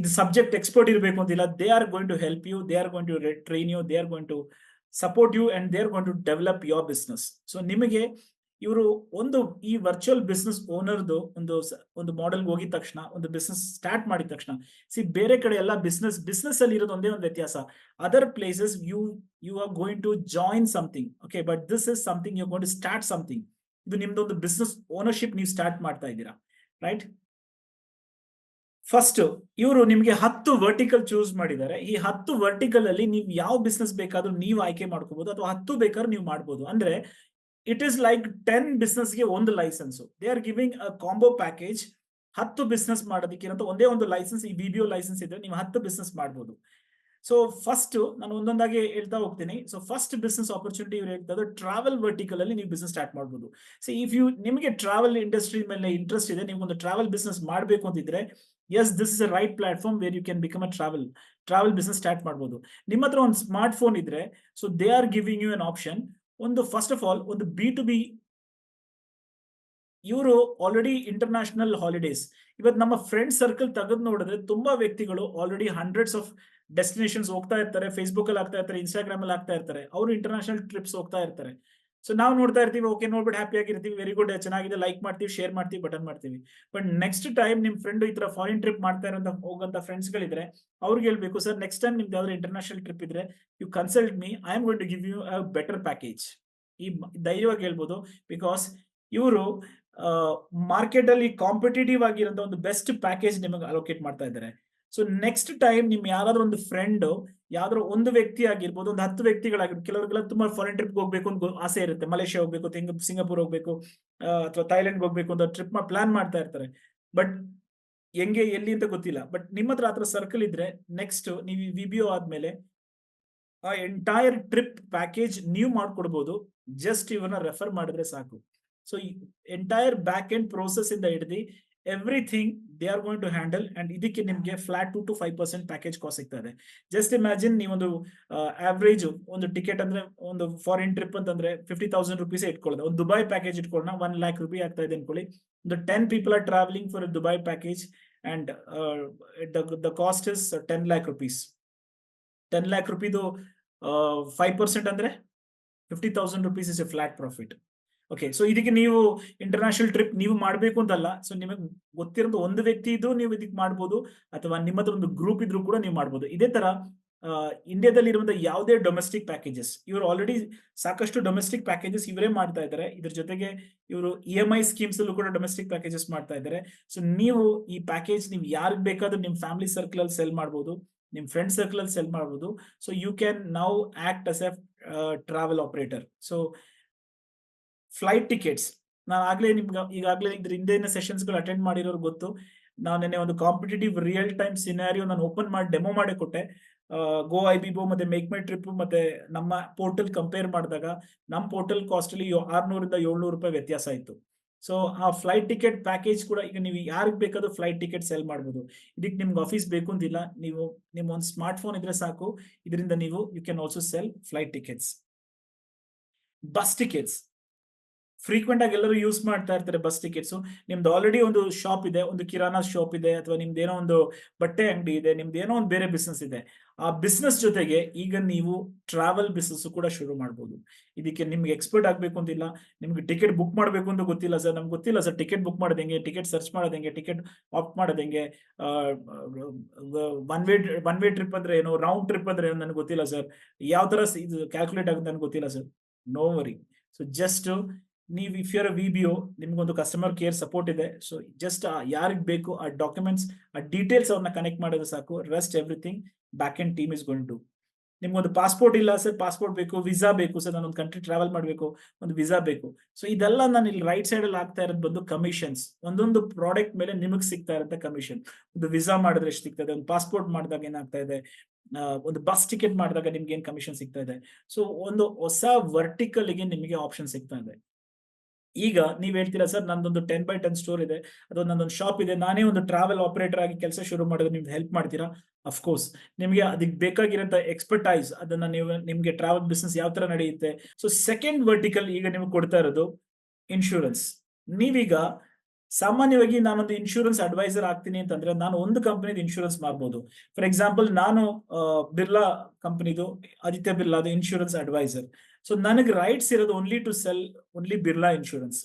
Speaker 1: ಇದು ಸಬ್ಜೆಕ್ಟ್ ಎಕ್ಸ್ಪರ್ಟ್ ಇರಬೇಕು ಅಂತಿಲ್ಲ. They are going to help you, they are going to train you, they are going to support you and they are going to develop your business. So ನಿಮಗೆ ಇವರು ಒಂದು ಈ ವರ್ಚುವಲ್ ಬಿಸ್ನೆಸ್ ಓನರ್ದು ಒಂದು model ಹೋಗಿದ ತಕ್ಷಣ, ಒಂದು ಬಿಸ್ನೆಸ್ ಸ್ಟಾರ್ಟ್ ಮಾಡಿದ ತಕ್ಷಣ, ಬೇರೆ ಕಡೆ ಎಲ್ಲ ಬಿಸ್ನೆಸ್ ಅಲ್ಲಿ ಇರೋದು ಒಂದೇ ಒಂದು ವ್ಯತ್ಯಾಸ. Other places you are going to join something, okay, but this is something you going to start something. ಇದು ನಿಮ್ದೊಂದು ಬಿಸ್ನೆಸ್ ಓನರ್ಶಿಪ್ ನೀವು ಸ್ಟಾರ್ಟ್ ಮಾಡ್ತಾ ಇದ್ದೀರಾ, ರೈಟ್? ಫಸ್ಟ್ ಇವರು ನಿಮ್ಗೆ 10 ವರ್ಟಿಕಲ್ ಚೂಸ್ ಮಾಡಿದ್ದಾರೆ. ಈ 10 ವರ್ಟಿಕಲ್ ಅಲ್ಲಿ ನೀವು ಯಾವ ಬಿಸ್ನೆಸ್ ಬೇಕಾದ್ರೂ ನೀವು ಆಯ್ಕೆ ಮಾಡ್ಕೋಬಹುದು, ಅಥವಾ 10 ಬೇಕಾದ್ರೂ ನೀವು ಮಾಡ್ಬೋದು. ಅಂದ್ರೆ ಇಟ್ ಇಸ್ ಲೈಕ್ 10 ಬಿಸ್ನೆಸ್ ಗೆ ಒಂದು licence. They are giving a combo package. 10 business ಮಾಡೋದಕ್ಕೆ ಒಂದೇ ಒಂದು ಲೈಸೆನ್ಸ್, ಈ BBO ಲೈಸೆನ್ಸ್ ಇದ್ರೆ ನೀವು 10 ಬಿಸ್ನೆಸ್ ಮಾಡ್ಬೋದು. ಸೊ ಫಸ್ಟ್ ನಾನು ಒಂದೊಂದಾಗಿ ಹೇಳ್ತಾ ಹೋಗ್ತೀನಿ. ಸೊ ಫಸ್ಟ್ ಬಿಸ್ನೆಸ್ ಆಪರ್ಚುನಿಟಿ ಇವ್ರು ಹೇಳ್ತಾ ಟ್ರಾವೆಲ್ ವರ್ಟಿಕಲ್ ಅಲ್ಲಿ ನೀವು ಬಿಸ್ನೆಸ್ ಸ್ಟಾರ್ಟ್ ಮಾಡ್ಬೋದು. ಸೊ ಇಫ್ ನಿಮಗೆ ಟ್ರಾವೆಲ್ ಇಂಡಸ್ಟ್ರಿ ಮೇಲೆ ಇಂಟ್ರೆಸ್ಟ್ ಇದೆ, ನೀವು ಒಂದು ಟ್ರಾವೆಲ್ ಬಿಸ್ನೆಸ್ ಮಾಡಬೇಕು ಅಂತಿದ್ರೆ, yes, this is a right platform where you can become a travel business start ಮಾಡ್ಬೋದು. ನಿಮ್ಮ ಹತ್ರ ಒಂದು ಸ್ಮಾರ್ಟ್ ಫೋನ್ ಇದ್ರೆ, so they are giving you an option. First of all ಒಂದು B2B, ಇವರು ಆಲ್ರೆಡಿ ಇಂಟರ್ನ್ಯಾಷನಲ್ ಹಾಲಿಡೇಸ್. ಇವತ್ತು ನಮ್ಮ ಫ್ರೆಂಡ್ ಸರ್ಕಲ್ ತೆಗೆದು ನೋಡಿದ್ರೆ ತುಂಬಾ ವ್ಯಕ್ತಿಗಳು ಆಲ್ರೆಡಿ ಹಂಡ್ರೆಡ್ಸ್ ಆಫ್ ಡೆಸ್ಟಿನೇಷನ್ಸ್ ಹೋಗ್ತಾ ಇರ್ತಾರೆ. ಫೇಸ್ಬುಕ್ ಅಲ್ಲಿ ಆಗ್ತಾ ಇರ್ತಾರೆ, ಇನ್ಸ್ಟಾಗ್ರಾಮ್ ಅಲ್ಲಿ ಆಗ್ತಾ ಇರ್ತಾರೆ. ಅವರು ಇಂಟರ್ನ್ಯಾಷನಲ್ ಟ್ರಿಪ್ಸ್ ಹೋಗ್ತಾ ಇರ್ತಾರೆ. ಸೊ ನಾವು ನೋಡ್ತಾ ಇರ್ತೀವಿ, ಓಕೆ, ನೋಡ್ಬಿಟ್ಟು ಹ್ಯಾಪಿ ಆಗಿರ್ತೀವಿ, ವೆರಿ ಗುಡ್, ಚೆನ್ನಾಗಿದೆ, ಲೈಕ್ ಮಾಡ್ತೀವಿ, ಶೇರ್ ಮಾಡ್ತೀವಿ, ಬಟನ್ ಮಾಡ್ತೀವಿ. ಬಟ್ ನೆಕ್ಸ್ಟ್ ಟೈಮ್ ನಿಮ್ ಫ್ರೆಂಡ್ ಈ ತರ ಫಾರಿನ್ ಟ್ರಿಪ್ ಮಾಡ್ತಾ ಹೋಗಂತ ಫ್ರೆಂಡ್ಸ್ ಗಳಿದ್ರೆ ಅವ್ರಿಗೆ ಹೇಳ್ಬೇಕು, ಸರ್ ನೆಕ್ಸ್ಟ್ ಟೈಮ್ ನಿಮ್ದು ಯಾವ್ದಾದ್ರು ಇಂಟರ್ನ್ಯಾಷನಲ್ ಟ್ರಿಪ್ ಇದ್ರೆ you consult me, I am going to give you a better package. ಈ ಧೈರ್ಯವಾಗಿ ಹೇಳ್ಬೋದು, ಬಿಕಾಸ್ ಇವರು ಮಾರ್ಕೆಟ್ ಅಲ್ಲಿ ಕಾಂಪಿಟೇಟಿವ್ ಆಗಿರೋ ಒಂದು ಬೆಸ್ಟ್ ಪ್ಯಾಕೇಜ್ ನಿಮಗೆ ಅಲೋಕೇಟ್ ಮಾಡ್ತಾ ಇದ್ದಾರೆ. ಸೊ ನೆಕ್ಸ್ಟ್ ಟೈಮ್ ನಿಮ್ ಯಾರಾದ್ರೂ ಒಂದು ಫ್ರೆಂಡ್, ಯಾವ್ದಾದ್ರು ಒಂದು ವ್ಯಕ್ತಿ ಆಗಿರ್ಬೋದು, ಒಂದು 10 ವ್ಯಕ್ತಿಗಳಾಗಿರ್ಬೋದು. ಕೆಲವರಿಗೆಲ್ಲ ತುಂಬಾ ಫಾರಿನ್ ಟ್ರಿಪ್ ಹೋಗ್ಬೇಕು ಅಂತ ಆಸೆ ಇರುತ್ತೆ. ಮಲೇಷ್ಯಾ ಹೋಗ್ಬೇಕು, ಸಿಂಗಾಪುರ್ ಹೋಗ್ಬೇಕು, ಅಥವಾ ಥೈಲ್ಯಾಂಡ್ ಹೋಗ್ಬೇಕು ಅಂತ ಟ್ರಿಪ್ ಪ್ಲಾನ್ ಮಾಡ್ತಾ ಇರ್ತಾರೆ. ಬಟ್ ಎಲ್ಲಿ ಅಂತ ಗೊತ್ತಿಲ್ಲ. ಬಟ್ ನಿಮ್ಮ ಹತ್ರ ಆತರ ಸರ್ಕಲ್ ಇದ್ರೆ, ನೆಕ್ಸ್ಟ್ ನೀವು BBO ಆದ್ಮೇಲೆ ಆ ಎಂಟೈರ್ ಟ್ರಿಪ್ ಪ್ಯಾಕೇಜ್ ನೀವು ಮಾಡ್ಕೊಡ್ಬೋದು. ಜಸ್ಟ್ ಇವನ್ನ ರೆಫರ್ ಮಾಡಿದ್ರೆ ಸಾಕು. So entire back end process ಇಂದ ಹಿಡಿದು everything they are going to handle. And ಇದಕ್ಕೆ ನಿಮ್ಗೆ ಫ್ಲಾಟ್ 2 to 5% ಪ್ಯಾಕೇಜ್ ಕಾಸ್ಟ್ ಸಿಗ್ತದೆ. ಜಸ್ಟ್ ಇಮ್ಯಾಜಿನ್, ನೀವೊಂದು ಆವರೇಜ್ ಒಂದು ಟಿಕೆಟ್ ಅಂದ್ರೆ, ಒಂದು ಫಾರಿನ್ ಟ್ರಿಪ್ ಅಂತಂದ್ರೆ 50,000 rupees ಇಟ್ಕೊಳ್ಳೋದು. ಒಂದು ದುಬೈ ಪ್ಯಾಕೇಜ್ ಇಟ್ಕೊಳ್ಳೋಣ, 1 lakh rupees ಆಗ್ತಾ ಇದೆ ಅನ್ಕೊಳ್ಳಿ. ಒಂದು 10 people are traveling for a Dubai package, and the cost is 10 lakh rupees. 10 lakh rupees 5% ಅಂದ್ರೆ 50,000 rupees is a flat profit. Okay, so ಇದಕ್ಕೆ ನೀವು ಇಂಟರ್ನ್ಯಾಷನಲ್ ಟ್ರಿಪ್ ನೀವು ಮಾಡಬೇಕು ಅಂತಲ್ಲ. ಸೊ ನಿಮಗೆ ಗೊತ್ತಿರೋದು ಒಂದು ವ್ಯಕ್ತಿ ಇದ್ದು ನೀವು ಇದಕ್ಕೆ ಮಾಡ್ಬೋದು, ಅಥವಾ ನಿಮ್ಮ ಹತ್ರ ಒಂದು ಗ್ರೂಪ್ ಇದ್ರೂ ಕೂಡ ನೀವು ಮಾಡ್ಬೋದು. ಇದೇ ತರ ಇಂಡಿಯಾದಲ್ಲಿ ಇರುವಂತಹ ಯಾವುದೇ ಡೊಮೆಸ್ಟಿಕ್ ಪ್ಯಾಕೇಜಸ್, ಇವರು ಆಲ್ರೆಡಿ ಸಾಕಷ್ಟು ಡೊಮೆಸ್ಟಿಕ್ ಪ್ಯಾಕೇಜಸ್ ಇವರೇ ಮಾಡ್ತಾ ಇದ್ದಾರೆ. ಇದ್ರ ಜೊತೆಗೆ ಇವರು EMI ಸ್ಕೀಮ್ಸ್ ಅಲ್ಲೂ ಕೂಡ ಡೊಮೆಸ್ಟಿಕ್ ಪ್ಯಾಕೇಜಸ್ ಮಾಡ್ತಾ ಇದ್ದಾರೆ. ಸೊ ನೀವು ಈ ಪ್ಯಾಕೇಜ್ ನೀವು ಯಾರಿಗೆ ಬೇಕಾದ್ರೂ ನಿಮ್ಮ ಫ್ಯಾಮಿಲಿ ಸರ್ಕಲ್ ಅಲ್ಲಿ ಸೆಲ್ ಮಾಡ್ಬೋದು, ನಿಮ್ ಫ್ರೆಂಡ್ ಸರ್ಕಲ್ ಅಲ್ಲಿ ಸೆಲ್ ಮಾಡ್ಬೋದು. So you can now act as a travel operator. So flight tickets, ನಾನು ಈಗಾಗಲೇ ಇದ್ರ ಹಿಂದಿನ ಸೆಷನ್ಸ್ ಗಳು ಅಟೆಂಡ್ ಮಾಡಿರೋರು ಗೊತ್ತು. ನಾನು ನೆನ್ನೆ ಒಂದು ಕಾಂಪಿಟೇಟಿವ್ ರಿಯಲ್ ಟೈಮ್ ಸಿನಾರಿಯೋ ನಾನು ಓಪನ್ ಮಾಡಿ ಡೆಮೋ ಮಾಡಿ ಕೊಟ್ಟೆ. ಗೋ ಐಬಿಬೋ ಮತ್ತೆ ಮೇಕ್ ಮೈ ಟ್ರಿಪ್ ಮತ್ತೆ ನಮ್ಮ ಪೋರ್ಟಲ್ ಕಂಪೇರ್ ಮಾಡಿದಾಗ ನಮ್ಮ ಪೋರ್ಟಲ್ ಕಾಸ್ಟ್ ಅಲ್ಲಿ 600 ಇಂದ 700 ರೂಪಾಯಿ ವ್ಯತ್ಯಾಸ ಇತ್ತು. ಸೊ ಆ ಫ್ಲೈಟ್ ಟಿಕೆಟ್ ಪ್ಯಾಕೇಜ್ ಕೂಡ ಈಗ ನೀವು ಯಾರಿಗೆ ಬೇಕಾದ್ರೂ ಫ್ಲೈಟ್ ಟಿಕೆಟ್ ಸೆಲ್ ಮಾಡ್ಬೋದು. ಇದಕ್ಕೆ ನಿಮ್ಗೆ ಆಫೀಸ್ ಬೇಕು ಅಂತಿಲ್ಲ, ನಿಮ್ಮ ಒಂದು ಸ್ಮಾರ್ಟ್ ಫೋನ್ ಇದ್ರೆ ಸಾಕು. ಇದರಿಂದ ನೀವು you can also sell flight tickets. Bus tickets frequent ಆಗಿ ಎಲ್ಲರೂ ಯೂಸ್ ಮಾಡ್ತಾ ಇರ್ತಾರೆ. ಬಸ್ ಟಿಕೆಟ್ಸ್, ನಿಮ್ದು ಆಲ್ರೆಡಿ ಒಂದು ಶಾಪ್ ಇದೆ, ಒಂದು ಕಿರಾನಾ ಶಾಪ್ ಇದೆ, ಅಥವಾ ನಿಮ್ದು ಏನೋ ಒಂದು ಬಟ್ಟೆ ಅಂಗಡಿ ಇದೆ, ನಿಮ್ದು ಏನೋ ಒಂದು ಬೇರೆ ಬಿಸ್ನೆಸ್ ಇದೆ. ಆ ಬಿಸ್ನೆಸ್ ಜೊತೆಗೆ ಈಗ ನೀವು ಟ್ರಾವೆಲ್ ಬಿಸ್ನೆಸ್ ಕೂಡ ಶುರು ಮಾಡ್ಬೋದು. ಇದಕ್ಕೆ ನಿಮ್ಗೆ ಎಕ್ಸ್ಪರ್ಟ್ ಆಗ್ಬೇಕು ಅಂತಿಲ್ಲ. ನಿಮ್ಗೆ ಟಿಕೆಟ್ ಬುಕ್ ಮಾಡ್ಬೇಕು ಅಂತ ಗೊತ್ತಿಲ್ಲ ಸರ್, ನಮ್ಗೆ ಗೊತ್ತಿಲ್ಲ ಸರ್ ಟಿಕೆಟ್ ಬುಕ್ ಮಾಡೋದಂಗೆ, ಟಿಕೆಟ್ ಸರ್ಚ್ ಮಾಡೋದಂಗೆ, ಟಿಕೆಟ್ ಆಪ್ಟ್ ಮಾಡೋದಂಗೆ, ಒನ್ ವೇ ಟ್ರಿಪ್ ಅಂದ್ರೆ ಏನು, ರೌಂಡ್ ಟ್ರಿಪ್ ಅಂದ್ರೆ ಏನು ನನಗೆ ಗೊತ್ತಿಲ್ಲ ಸರ್, ಯಾವ ತರ ಇದು ಕ್ಯಾಲ್ಕುಲೇಟ್ ಆಗುತ್ತೆ ನನಗೆ ಗೊತ್ತಿಲ್ಲ sir. No worry. So just ನೀವು if you are a VBO, ನಿಮ್ಗೊಂದು ಕಸ್ಟಮರ್ ಕೇರ್ ಸಪೋರ್ಟ್ ಇದೆ. ಸೊ ಜಸ್ಟ್ ಯಾರಿಗೆ ಬೇಕು ಆ ಡಾಕ್ಯುಮೆಂಟ್ಸ್, ಆ ಡೀಟೇಲ್ಸ್ ಅವ್ರನ್ನ ಕನೆಕ್ಟ್ ಮಾಡಿದ್ರೆ ಸಾಕು. Rest everything back end team is going to. ನಿಮ್ಗೊಂದು ಪಾಸ್ಪೋರ್ಟ್ ಇಲ್ಲ ಸರ್, ಪಾಸ್ಪೋರ್ಟ್ ಬೇಕು, ವಿಸಾ ಬೇಕು ಸರ್, ನಾನೊಂದು ಕಂಟ್ರಿ ಟ್ರಾವೆಲ್ ಮಾಡಬೇಕು, ಒಂದು ವಿಸಾ ಬೇಕು. ಸೊ ಇದೆಲ್ಲ ನಾನು ಇಲ್ಲಿ ರೈಟ್ ಸೈಡ್ ಅಲ್ಲಿ ಆಗ್ತಾ ಇರೋದು ಬಂದು ಕಮಿಷನ್ಸ್. ಒಂದೊಂದು ಪ್ರಾಡಕ್ಟ್ ಮೇಲೆ ನಿಮಗೆ ಸಿಗ್ತಾ ಇರುತ್ತೆ ಕಮಿಷನ್. ಒಂದು ವಿಸಾ ಮಾಡಿದ್ರೆ ಎಷ್ಟು ಸಿಗ್ತದೆ, ಒಂದು ಪಾಸ್ಪೋರ್ಟ್ ಮಾಡಿದಾಗ ಏನಾಗ್ತಾ ಇದೆ, ಒಂದು ಬಸ್ ಟಿಕೆಟ್ ಮಾಡಿದಾಗ ನಿಮ್ಗೆ ಏನ್ ಕಮಿಷನ್ ಸಿಗ್ತಾ ಇದೆ. ಸೊ ಒಂದು ಹೊಸ ವರ್ಟಿಕಲ್ ಗೆ ನಿಮಗೆ ಆಪ್ಷನ್ ಸಿಗ್ತಾ ಇದೆ. ಈಗ ನೀವ್ ಹೇಳ್ತೀರಾ ಸರ್ ನಂದೊಂದು 10x10 ಸ್ಟೋರ್ ಇದೆ, ಅಥವಾ ನಂದೊಂದು ಶಾಪ್ ಇದೆ, ನಾನೇ ಒಂದು ಟ್ರಾವೆಲ್ ಆಪರೇಟರ್ ಆಗಿ ಕೆಲಸ ಶುರು ಮಾಡಿದ್ರೆ ನೀವು ಹೆಲ್ಪ್ ಮಾಡ್ತೀರಾ? ಅಫ್ಕೋರ್ಸ್, ನಿಮ್ಗೆ ಅದಕ್ಕೆ ಬೇಕಾಗಿರೋಂಥ ಎಕ್ಸ್ಪರ್ಟೈಸ್ ಅದನ್ನ ನಿಮ್ಗೆ ಟ್ರಾವೆಲ್ ಬಿಸ್ನೆಸ್ ಯಾವ ತರ ನಡೆಯುತ್ತೆ. ಸೊ ಸೆಕೆಂಡ್ ವರ್ಟಿಕಲ್ ಈಗ ನಿಮ್ಗೆ ಕೊಡ್ತಾ ಇರೋದು ಇನ್ಶೂರೆನ್ಸ್. ನೀವೀಗ ಸಾಮಾನ್ಯವಾಗಿ ನಾನೊಂದು ಇನ್ಶೂರೆನ್ಸ್ ಅಡ್ವೈಸರ್ ಆಗ್ತೀನಿ ಅಂತಂದ್ರೆ ನಾನು ಒಂದು ಕಂಪನಿದು ಇನ್ಶೂರೆನ್ಸ್ ಮಾಡ್ಬೋದು. ಫಾರ್ ಎಕ್ಸಾಂಪಲ್ ನಾನು ಬಿರ್ಲಾ ಕಂಪನಿದು ಆದಿತ್ಯ ಬಿರ್ಲಾದು ಇನ್ಶೂರೆನ್ಸ್ ಅಡ್ವೈಸರ್. ಸೊ ನನಗೆ ರೈಟ್ಸ್ ಇರೋದು only to sell only Birla insurance.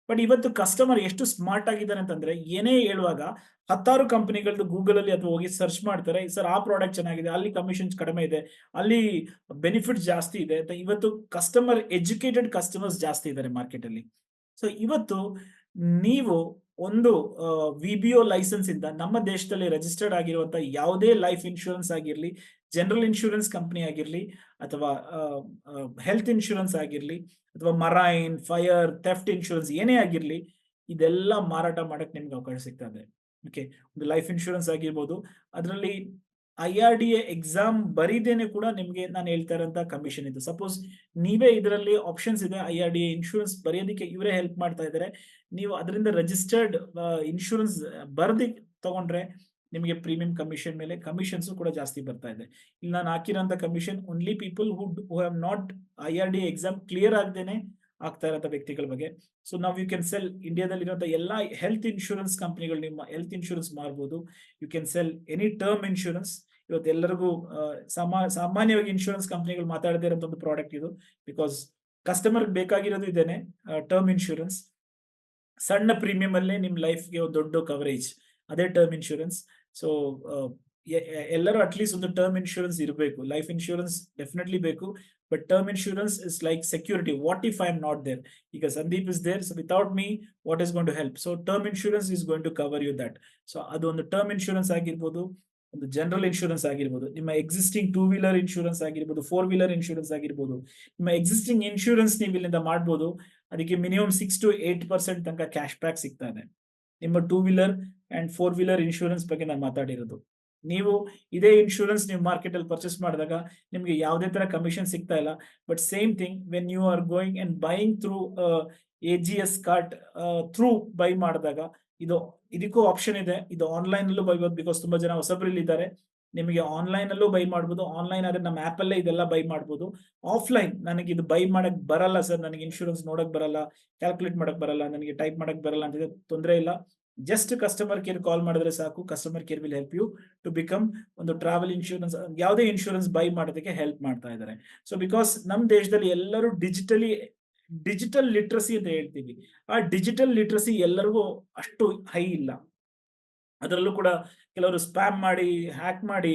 Speaker 1: But ಇವತ್ತು ಕಸ್ಟಮರ್ ಎಷ್ಟು ಸ್ಮಾರ್ಟ್ ಆಗಿದ್ದಾರೆ ಅಂತಂದ್ರೆ ಏನೇ ಹೇಳುವಾಗ 10 ಕಂಪನಿಗಳದ್ದು ಗೂಗಲ್ ಅಲ್ಲಿ ಅಥವಾ ಹೋಗಿ ಸರ್ಚ್ ಮಾಡ್ತಾರೆ, ಸರ್ ಆ ಪ್ರಾಡಕ್ಟ್ ಚೆನ್ನಾಗಿದೆ, ಅಲ್ಲಿ ಕಮಿಷನ್ಸ್ ಕಡಿಮೆ ಇದೆ, ಅಲ್ಲಿ ಬೆನಿಫಿಟ್ಸ್ ಜಾಸ್ತಿ ಇದೆ ಅಂತ. ಇವತ್ತು ಕಸ್ಟಮರ್ ಎಜುಕೇಟೆಡ್ ಕಸ್ಟಮರ್ಸ್ ಜಾಸ್ತಿ ಇದ್ದಾರೆ ಮಾರ್ಕೆಟ್ ಅಲ್ಲಿ. ಸೊ ಇವತ್ತು ನೀವು ಒಂದು ವಿಬಿಒ ಲೈಸೆನ್ಸ್ ಇಂದ ನಮ್ಮ ದೇಶದಲ್ಲಿ ರಿಜಿಸ್ಟರ್ಡ್ ಆಗಿರುವಂತ ಯಾವುದೇ ಲೈಫ್ ಇನ್ಶೂರೆನ್ಸ್ ಆಗಿರ್ಲಿ, ಜನರಲ್ ಇನ್ಶೂರೆನ್ಸ್ ಕಂಪನಿ ಆಗಿರ್ಲಿ, ಅಥವಾ ಹೆಲ್ತ್ ಇನ್ಶೂರೆನ್ಸ್ ಆಗಿರ್ಲಿ, ಅಥವಾ ಮರೈನ್, ಫೈರ್, ಥೆಫ್ಟ್ ಇನ್ಶೂರೆನ್ಸ್ ಏನೇ ಆಗಿರ್ಲಿ, ಇದೆಲ್ಲ ಮಾರಾಟ ಮಾಡಕ್ ನಿಮ್ಗೆ ಅವಕಾಶ ಸಿಗ್ತಾ ಇದೆ. ಓಕೆ, ಒಂದು ಲೈಫ್ ಇನ್ಶೂರೆನ್ಸ್ ಆಗಿರ್ಬೋದು, ಅದರಲ್ಲಿ IRDA ಎಕ್ಸಾಮ್ ಬರೀದೇನೆ ಕೂಡ ನಿಮ್ಗೆ ನಾನು ಹೇಳ್ತಾ ಇರೋಂಥ ಕಮಿಷನ್ ಇದು. ಸಪೋಸ್ ನೀವೇ ಇದರಲ್ಲಿ ಆಪ್ಷನ್ಸ್ ಇದೆ, IRDA ಇನ್ಶೂರೆನ್ಸ್ ಬರೆಯೋದಕ್ಕೆ ಇವರೇ ಹೆಲ್ಪ್ ಮಾಡ್ತಾ ಇದ್ದಾರೆ. ನೀವು ಅದರಿಂದ ರಿಜಿಸ್ಟರ್ಡ್ ಇನ್ಶೂರೆನ್ಸ್ ಬರೆದಿ ತಗೊಂಡ್ರೆ ನಿಮಗೆ ಪ್ರೀಮಿಯಂ ಕಮಿಷನ್ ಮೇಲೆ ಕಮಿಷನ್ಸ್ ಕೂಡ ಜಾಸ್ತಿ ಬರ್ತಾ ಇದೆ. ಇಲ್ಲಿ ನಾನು ಹಾಕಿರೋಂಥ commission only people who have not IRDA exam clear ಆಗದೇನೆ ಆಗ್ತಾ ಇರೋಂಥ ವ್ಯಕ್ತಿಗಳ ಬಗ್ಗೆ. ಸೊ ನಾವು ಯು ಕ್ಯಾನ್ ಸೆಲ್ ಇಂಡಿಯಾದಲ್ಲಿ ಇರುವಂತಹ ಎಲ್ಲಾ ಹೆಲ್ತ್ ಇನ್ಶೂರೆನ್ಸ್ ಕಂಪನಿಗಳು ನಿಮ್ಮ ಹೆಲ್ತ್ ಇನ್ಶೂರೆನ್ಸ್ ಮಾರ್ಬೋದು. You can sell any term insurance. ಇವತ್ತು ಎಲ್ಲರಿಗೂ ಸಾಮಾನ್ಯವಾಗಿ ಇನ್ಶೂರೆನ್ಸ್ ಕಂಪನಿಗಳು ಮಾತಾಡದೇ ಇರೋಂಥ ಒಂದು ಪ್ರಾಡಕ್ಟ್ ಇದು. ಬಿಕಾಸ್ ಕಸ್ಟಮರ್ ಬೇಕಾಗಿರೋದು ಇದೇನೆ, ಟರ್ಮ್ ಇನ್ಶೂರೆನ್ಸ್. ಸಣ್ಣ ಪ್ರೀಮಿಯಂ ಅಲ್ಲೇ ನಿಮ್ ಲೈಫ್ಗೆ ಒಂದು ದೊಡ್ಡ ಕವರೇಜ್, ಅದೇ ಟರ್ಮ್ ಇನ್ಶೂರೆನ್ಸ್. ಸೊ ಎಲ್ಲರೂ ಅಟ್ಲೀಸ್ಟ್ ಒಂದು ಟರ್ಮ್ ಇನ್ಶೂರೆನ್ಸ್ ಇರಬೇಕು. ಲೈಫ್ ಇನ್ಶೂರೆನ್ಸ್ ಡೆಫಿನೆಟ್ಲಿ ಬೇಕು, but term insurance is like security. What if I am not there? ಈಗ Sandeep is there, so without me what is going to help? So term insurance is going to cover you that. So ಅದು ಒಂದು term insurance ಆಗಿರ್ಬೋದು, ಒಂದು general insurance ಆಗಿರ್ಬೋದು, ನಿಮ್ಮ existing 2 wheeler insurance ಆಗಿರ್ಬೋದು, 4 wheeler insurance ಆಗಿರ್ಬೋದು. ನಿಮ್ಮ ಎಕ್ಸಿಸ್ಟಿಂಗ್ ಇನ್ಶೂರೆನ್ಸ್ ನೀವು ಇಲ್ಲಿಂದ ಮಾಡ್ಬೋದು. ಅದಕ್ಕೆ ಮಿನಿಮಮ್ 6 to 8% ತನಕ ಕ್ಯಾಶ್ ಬ್ಯಾಕ್ ಸಿಗ್ತಾ ಇದೆ. ನಿಮ್ಮ 2 ವೀಲರ್ ಅಂಡ್ 4 ವೀಲರ್ ಇನ್ಶೂರೆನ್ಸ್ ಬಗ್ಗೆ ನಾನು ಮಾತಾಡಿರೋದು. ನೀವು ಇದೇ ಇನ್ಶೂರೆನ್ಸ್ ನೀವು ಮಾರ್ಕೆಟ್ ಅಲ್ಲಿ ಪರ್ಚೇಸ್ ಮಾಡಿದಾಗ ನಿಮ್ಗೆ ಯಾವುದೇ ತರ ಕಮಿಷನ್ ಸಿಗ್ತಾ ಇಲ್ಲ. But same thing when you are going and buying through AGS card through buy ಮಾಡಿದಾಗ ಇದಕ್ಕೂ ಆಪ್ಷನ್ ಇದೆ. ಇದು ಆನ್ಲೈನ್ ಅಲ್ಲೂ ಬೈಬೋದು, ಬಿಕಾಸ್ ತುಂಬಾ ಜನ ಹೊಸಬ್ರು ಇದ್ದಾರೆ. ನಿಮಗೆ ಆನ್ಲೈನ್ ಅಲ್ಲೂ ಬೈ ಮಾಡ್ಬೋದು. ಆನ್ಲೈನ್ ಆದ್ರೆ ನಮ್ಮ ಆಪ್ ಅಲ್ಲೇ ಇದೆಲ್ಲ ಬೈ ಮಾಡ್ಬೋದು. ಆಫ್ಲೈನ್ ನನಗೆ ಇದು ಬೈ ಮಾಡಕ್ ಬರಲ್ಲ ಸರ್, ನನಗೆ ಇನ್ಶೂರೆನ್ಸ್ ನೋಡಕ್ ಬರಲ್ಲ, ಕ್ಯಾಲ್ಕುಲೇಟ್ ಮಾಡಕ್ ಬರಲ್ಲ, ನನಗೆ ಟೈಪ್ ಮಾಡಕ್ ಬರಲ್ಲ ಅಂತ ತೊಂದರೆ ಇಲ್ಲ. ಜಸ್ಟ್ ಕಸ್ಟಮರ್ ಕೇರ್ ಕಾಲ್ ಮಾಡಿದ್ರೆ ಸಾಕು. Customer care will help you to become ಒಂದು ಟ್ರಾವೆಲ್ ಇನ್ಶೂರೆನ್ಸ್, ಯಾವುದೇ ಇನ್ಶೂರೆನ್ಸ್ ಬೈ ಮಾಡೋದಕ್ಕೆ ಹೆಲ್ಪ್ ಮಾಡ್ತಾ ಇದ್ದಾರೆ. ಸೊ ಬಿಕಾಸ್ ನಮ್ಮ ದೇಶದಲ್ಲಿ ಎಲ್ಲರೂ ಡಿಜಿಟಲ್ ಲಿಟ್ರಸಿ ಅಂತ ಹೇಳ್ತೀವಿ. ಆ ಡಿಜಿಟಲ್ ಲಿಟ್ರಸಿ ಎಲ್ಲರಿಗೂ ಅಷ್ಟು ಹೈ ಇಲ್ಲ. ಅದರಲ್ಲೂ ಕೂಡ ಕೆಲವರು ಸ್ಪ್ಯಾಮ್ ಮಾಡಿ, ಹ್ಯಾಕ್ ಮಾಡಿ,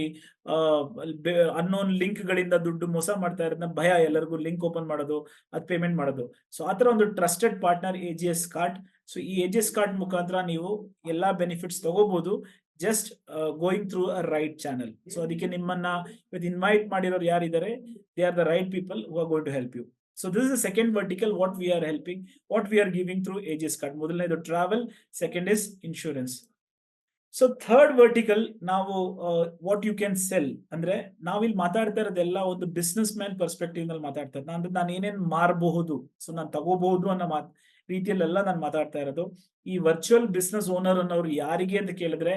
Speaker 1: ಅನ್ನೋನ್ ಲಿಂಕ್ ಗಳಿಂದ ದುಡ್ಡು ಮೋಸ ಮಾಡ್ತಾ ಇರೋದನ್ನ ಭಯ ಎಲ್ಲರಿಗೂ ಲಿಂಕ್ ಓಪನ್ ಮಾಡೋದು, ಅದು ಪೇಮೆಂಟ್ ಮಾಡೋದು. ಸೊ ಆತರ ಒಂದು trusted partner AGS card. So ಈ AGS ಕಾರ್ಡ್ ಮುಖಾಂತರ ನೀವು ಎಲ್ಲಾ ಬೆನಿಫಿಟ್ಸ್ ತಗೋಬಹುದು, just going through a right channel. So ಅದಕ್ಕೆ ನಿಮ್ಮನ್ನ ಇವತ್ತು ಇನ್ವೈಟ್ ಮಾಡಿರೋರು ಯಾರಿದ್ದಾರೆ, they are the right people who are going to help you. So this is the second vertical, what we are helping, what we are giving through AGS card. ಮೊದಲನೇದು travel, second is insurance. So third vertical ನಾವು what you can cell ಅಂದ್ರೆ, ನಾವಿಲ್ಲಿ ಮಾತಾಡ್ತಾ ಇರೋದೆಲ್ಲ ಒಂದು business man perspective ನಲ್ಲಿ ಮಾತಾಡ್ತಾ ಇರೋದು. ಅಂದ್ರೆ ನಾನು ಏನೇನ್ ಮಾರಬಹುದು, ಸೊ ನಾನು ತಗೋಬಹುದು ಅನ್ನೋ ರೀತಿಯಲ್ಲೆಲ್ಲ ನಾನು ಮಾತಾಡ್ತಾ ಇರೋದು. ಈ ವರ್ಚುವಲ್ ಬಿಸ್ನೆಸ್ ಓನರ್ ಅನ್ನೋರು ಯಾರಿಗೆ ಅಂತ ಕೇಳಿದ್ರೆ,